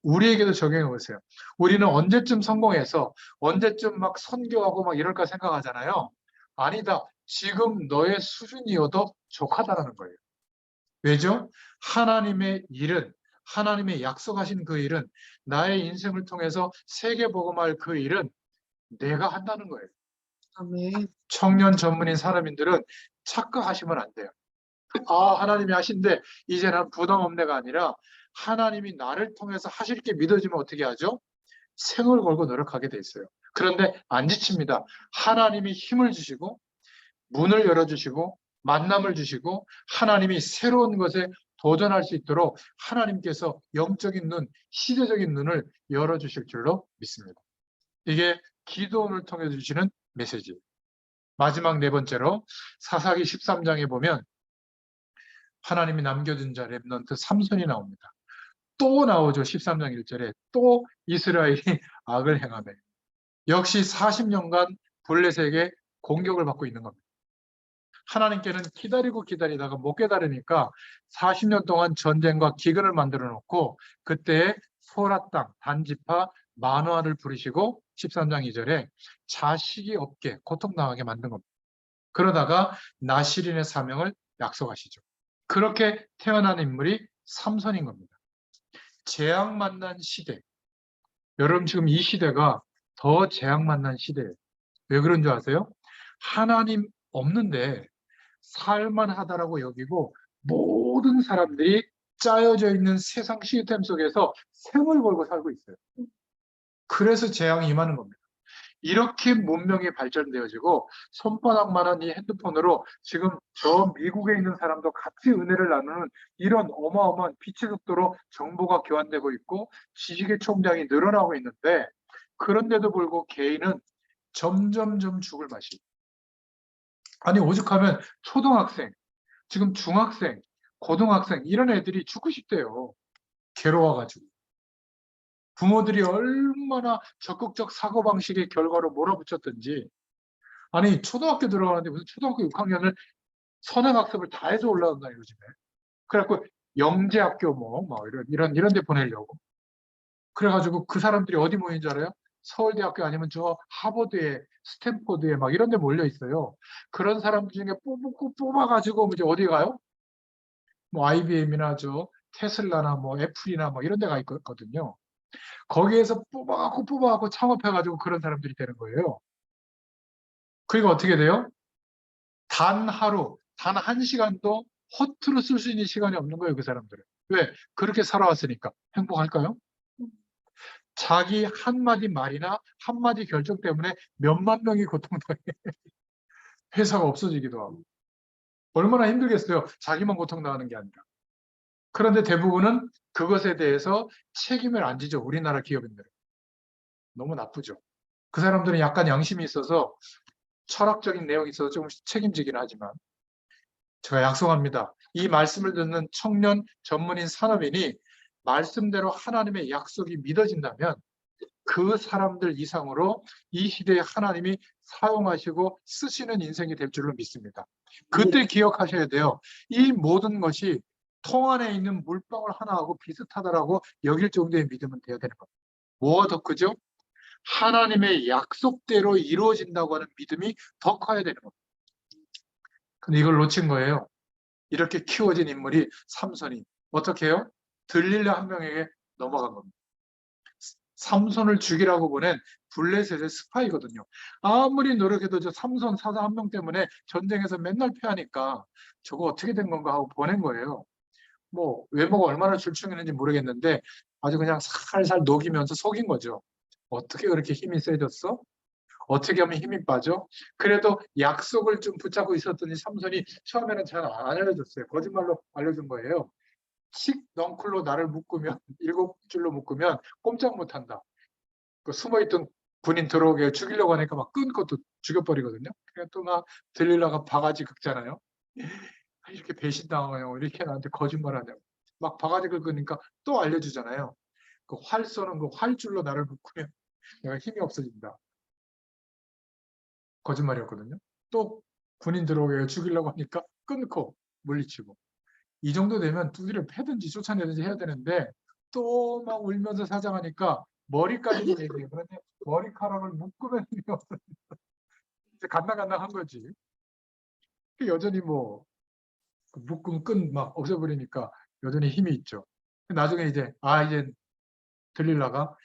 우리에게도 적용해 보세요. 우리는 언제쯤 성공해서 언제쯤 막 선교하고 막 이럴까 생각하잖아요. 아니다. 지금 너의 수준이어도 족하다라는 거예요. 왜죠? 하나님의 일은, 하나님의 약속하신 그 일은, 나의 인생을 통해서 세계 복음할 그 일은 내가 한다는 거예요. 아멘. 청년 전문인 사람인들은 착각하시면 안 돼요. 아, 하나님이 하신데 이제 난 부담 없네가 아니라 하나님이 나를 통해서 하실 게 믿어지면 어떻게 하죠? 생을 걸고 노력하게 돼 있어요. 그런데 안 지칩니다. 하나님이 힘을 주시고 문을 열어주시고 만남을 주시고 하나님이 새로운 것에 도전할 수 있도록 하나님께서 영적인 눈, 시대적인 눈을 열어주실 줄로 믿습니다. 이게 기도원을 통해 주시는 메시지예요. 마지막 네 번째로 사사기 13장에 보면 하나님이 남겨둔 자 렘넌트 삼손이 나옵니다. 또 나오죠. 13장 1절에 또 이스라엘이 악을 행하며 역시 40년간 블레셋에게 공격을 받고 있는 겁니다. 하나님께는 기다리고 기다리다가 못 깨달으니까 40년 동안 전쟁과 기근을 만들어 놓고 그때 소라 땅 단지파 만화를 부르시고 13장 2절에 자식이 없게 고통당하게 만든 겁니다. 그러다가 나시린의 사명을 약속하시죠. 그렇게 태어난 인물이 삼손인 겁니다. 재앙 만난 시대. 여러분 지금 이 시대가 더 재앙 만난 시대예요. 왜 그런 줄 아세요? 하나님 없는데 살만하다라고 여기고 모든 사람들이 짜여져 있는 세상 시스템 속에서 생을 걸고 살고 있어요. 그래서 재앙이 임하는 겁니다. 이렇게 문명이 발전되어지고 손바닥만한 이 핸드폰으로 지금 저 미국에 있는 사람도 같이 은혜를 나누는 이런 어마어마한 빛의 속도로 정보가 교환되고 있고 지식의 총량이 늘어나고 있는데 그런데도 불구하고 개인은 점점점 죽을 맛이. 아니 오죽하면 초등학생, 지금 중학생, 고등학생 이런 애들이 죽고 싶대요. 괴로워가지고. 부모들이 얼마나 적극적 사고방식의 결과로 몰아붙였든지 아니 초등학교 들어가는데 무슨 초등학교 6학년을 선행학습을 다 해서 올라온다 요즘에. 그래갖고 영재학교 뭐 이런 데 보내려고. 그래가지고 그 사람들이 어디 모인 줄 알아요? 서울대학교 아니면 저 하버드에 스탠포드에 막 이런 데 몰려 있어요. 그런 사람들 중에 뽑아가지고 이제 어디 가요? 뭐 IBM이나 저 테슬라나 뭐 애플이나 뭐 이런 데가 있거든요. 거기에서 뽑아갖고 창업해가지고 그런 사람들이 되는 거예요. 그리고 어떻게 돼요? 단 하루, 단 한 시간도 허투루 쓸 수 있는 시간이 없는 거예요, 그 사람들은. 왜? 그렇게 살아왔으니까. 행복할까요? 자기 한마디 말이나 한마디 결정 때문에 몇만 명이 고통당해. 회사가 없어지기도 하고. 얼마나 힘들겠어요. 자기만 고통당하는 게 아니라. 그런데 대부분은 그것에 대해서 책임을 안 지죠. 우리나라 기업인들은. 너무 나쁘죠. 그 사람들은 약간 양심이 있어서 철학적인 내용이 있어서 조금씩 책임지긴 하지만 제가 약속합니다. 이 말씀을 듣는 청년 전문인 산업인이 말씀대로 하나님의 약속이 믿어진다면 그 사람들 이상으로 이 시대에 하나님이 사용하시고 쓰시는 인생이 될 줄로 믿습니다. 그때 기억하셔야 돼요. 이 모든 것이 통 안에 있는 물방울 하나하고 비슷하다라고 여길 정도의 믿음은 되어야 되는 겁니다. 뭐가 더 크죠? 하나님의 약속대로 이루어진다고 하는 믿음이 더 커야 되는 겁니다. 근데 이걸 놓친 거예요. 이렇게 키워진 인물이 삼손이 어떻게 해요? 들릴라 한 명에게 넘어간 겁니다. 삼손을 죽이라고 보낸 블레셋의 스파이거든요. 아무리 노력해도 저 삼손 사자 한 명 때문에 전쟁에서 맨날 패하니까 저거 어떻게 된 건가 하고 보낸 거예요. 뭐 외모가 얼마나 출중했는지 모르겠는데 아주 그냥 살살 녹이면서 속인 거죠. 어떻게 그렇게 힘이 세졌어? 어떻게 하면 힘이 빠져? 그래도 약속을 좀 붙잡고 있었더니 삼손이 처음에는 잘 안 알려줬어요. 거짓말로 알려준 거예요. 넌클로 나를 묶으면 7줄로 묶으면 꼼짝 못한다. 그 숨어있던 군인 들어오게 죽이려고 하니까 막 끊고 또 죽여버리거든요. 그러니까 또 막 들릴라가 바가지 긁잖아요. 이렇게 배신당하요. 이렇게 나한테 거짓말하냐고. 막 바가지 긁으니까 또 알려주잖아요. 그 활 쏘는 그 활줄로 나를 묶으면 내가 힘이 없어진다. 거짓말이었거든요. 또 군인 들어오게 죽이려고 하니까 끊고 물리치고. 이 정도 되면 두드려 패든지 쫓아내든지 해야 되는데 또 막 울면서 사장하니까 머리까지 얘기해요. 그런데 머리카락을 묶으면 힘이 없어요. 이제 간당간당한 거지. 여전히 뭐 묶은 끈 막 없애버리니까 여전히 힘이 있죠. 나중에 이제 이제 들릴라가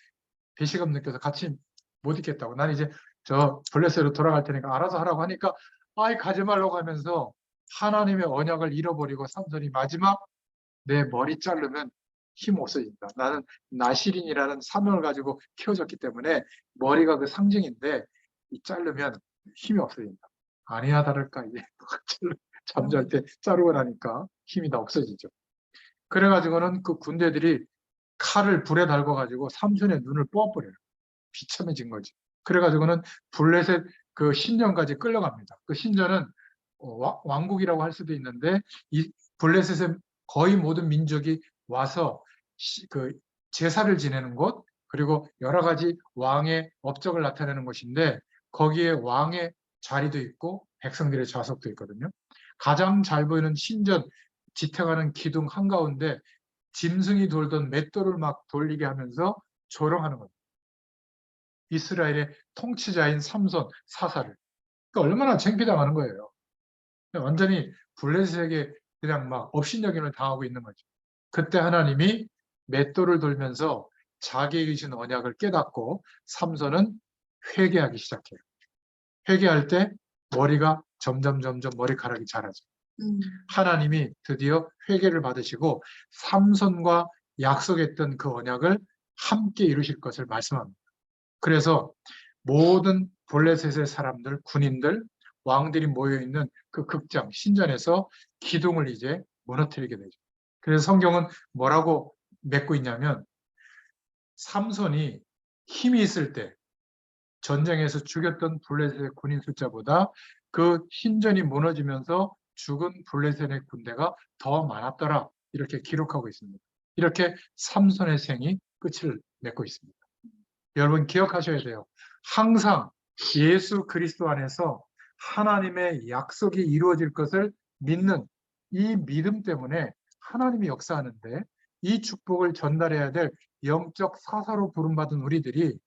배신감 느껴서 같이 못 있겠다고. 난 이제 저 블레셋으로 돌아갈 테니까 알아서 하라고 하니까 가지 말라고 하면서 하나님의 언약을 잃어버리고 삼손이 마지막 내 머리 자르면 힘 없어진다. 나는 나시린이라는 사명을 가지고 키워졌기 때문에 머리가 그 상징인데 이 자르면 힘이 없어진다. 아니나 다를까 이제 잠잘 때 자르고 나니까 힘이 다 없어지죠. 그래가지고는 그 군대들이 칼을 불에 달궈가지고 삼손의 눈을 뽑아버려요. 비참해진 거지. 그래가지고는 블레셋 그 신전까지 끌려갑니다. 그 신전은 왕국이라고 할 수도 있는데 이 블레셋의 거의 모든 민족이 와서 그 제사를 지내는 곳, 그리고 여러 가지 왕의 업적을 나타내는 곳인데 거기에 왕의 자리도 있고 백성들의 좌석도 있거든요. 가장 잘 보이는 신전 지탱하는 기둥 한가운데 짐승이 돌던 맷돌을 막 돌리게 하면서 조롱하는 거예요. 이스라엘의 통치자인 삼손 사사를. 그러니까 얼마나 창피당하는 거예요. 완전히 블레셋에게 그냥 막 업신여김을 당하고 있는 거죠. 그때 하나님이 맷돌을 돌면서 자기에게 주신 언약을 깨닫고 삼손은 회개하기 시작해요. 회개할 때 머리가 점점 머리카락이 자라죠. 하나님이 드디어 회개를 받으시고 삼손과 약속했던 그 언약을 함께 이루실 것을 말씀합니다. 그래서 모든 블레셋의 사람들, 군인들, 왕들이 모여있는 그 극장, 신전에서 기둥을 이제 무너뜨리게 되죠. 그래서 성경은 뭐라고 맺고 있냐면 삼손이 힘이 있을 때 전쟁에서 죽였던 블레셋의 군인 숫자보다 그 신전이 무너지면서 죽은 블레셋의 군대가 더 많았더라. 이렇게 기록하고 있습니다. 이렇게 삼손의 생이 끝을 맺고 있습니다. 여러분 기억하셔야 돼요. 항상 예수 그리스도 안에서 하나님의 약속이 이루어질 것을 믿는 이 믿음 때문에 하나님이 역사하는데 이 축복을 전달해야 될 영적 사사로 부름받은 우리들이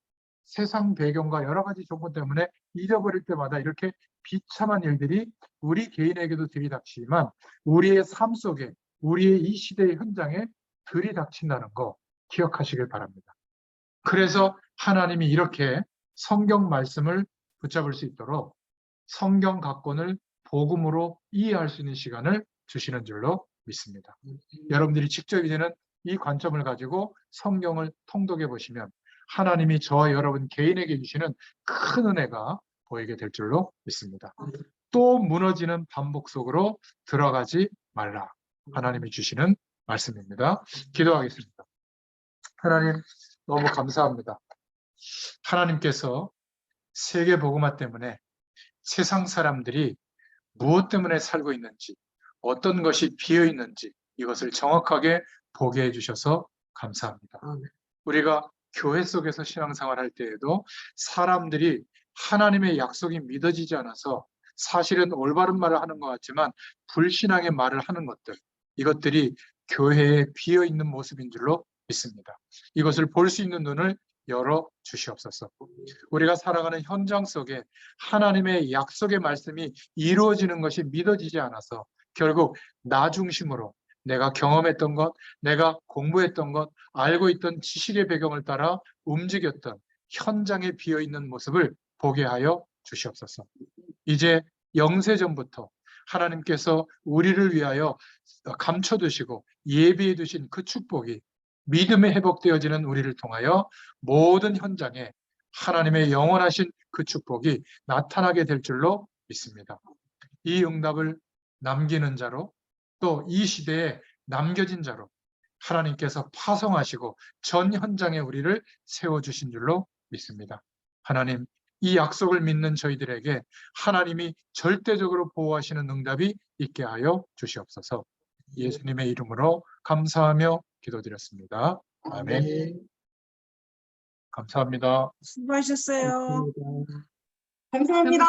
세상 배경과 여러 가지 조건 때문에 잊어버릴 때마다 이렇게 비참한 일들이 우리 개인에게도 들이닥치지만 우리의 삶 속에 우리의 이 시대의 현장에 들이닥친다는 거 기억하시길 바랍니다. 그래서 하나님이 이렇게 성경 말씀을 붙잡을 수 있도록 성경 각본을 복음으로 이해할 수 있는 시간을 주시는 줄로 믿습니다. 여러분들이 직접 이제는 이 관점을 가지고 성경을 통독해 보시면 하나님이 저와 여러분 개인에게 주시는 큰 은혜가 보이게 될 줄로 믿습니다. 또 무너지는 반복 속으로 들어가지 말라. 하나님이 주시는 말씀입니다. 기도하겠습니다. 하나님 너무 감사합니다. 하나님께서 세계 복음화 때문에 세상 사람들이 무엇 때문에 살고 있는지, 어떤 것이 비어 있는지 이것을 정확하게 보게 해주셔서 감사합니다. 우리가 교회 속에서 신앙생활할 때에도 사람들이 하나님의 약속이 믿어지지 않아서 사실은 올바른 말을 하는 것 같지만 불신앙의 말을 하는 것들, 이것들이 교회에 비어 있는 모습인 줄로 믿습니다. 이것을 볼 수 있는 눈을 열어 주시옵소서. 우리가 살아가는 현장 속에 하나님의 약속의 말씀이 이루어지는 것이 믿어지지 않아서 결국 나 중심으로 내가 경험했던 것, 내가 공부했던 것, 알고 있던 지식의 배경을 따라 움직였던 현장에 비어있는 모습을 보게 하여 주시옵소서. 이제 영세전부터 하나님께서 우리를 위하여 감춰두시고 예비해 두신 그 축복이 믿음에 회복되어지는 우리를 통하여 모든 현장에 하나님의 영원하신 그 축복이 나타나게 될 줄로 믿습니다. 이 응답을 남기는 자로 또 이 시대에 남겨진 자로 하나님께서 파송하시고 전 현장에 우리를 세워주신 줄로 믿습니다. 하나님, 이 약속을 믿는 저희들에게 하나님이 절대적으로 보호하시는 응답이 있게 하여 주시옵소서. 예수님의 이름으로 감사하며 기도드렸습니다. 아멘. 감사합니다. 수고하셨어요. 감사합니다.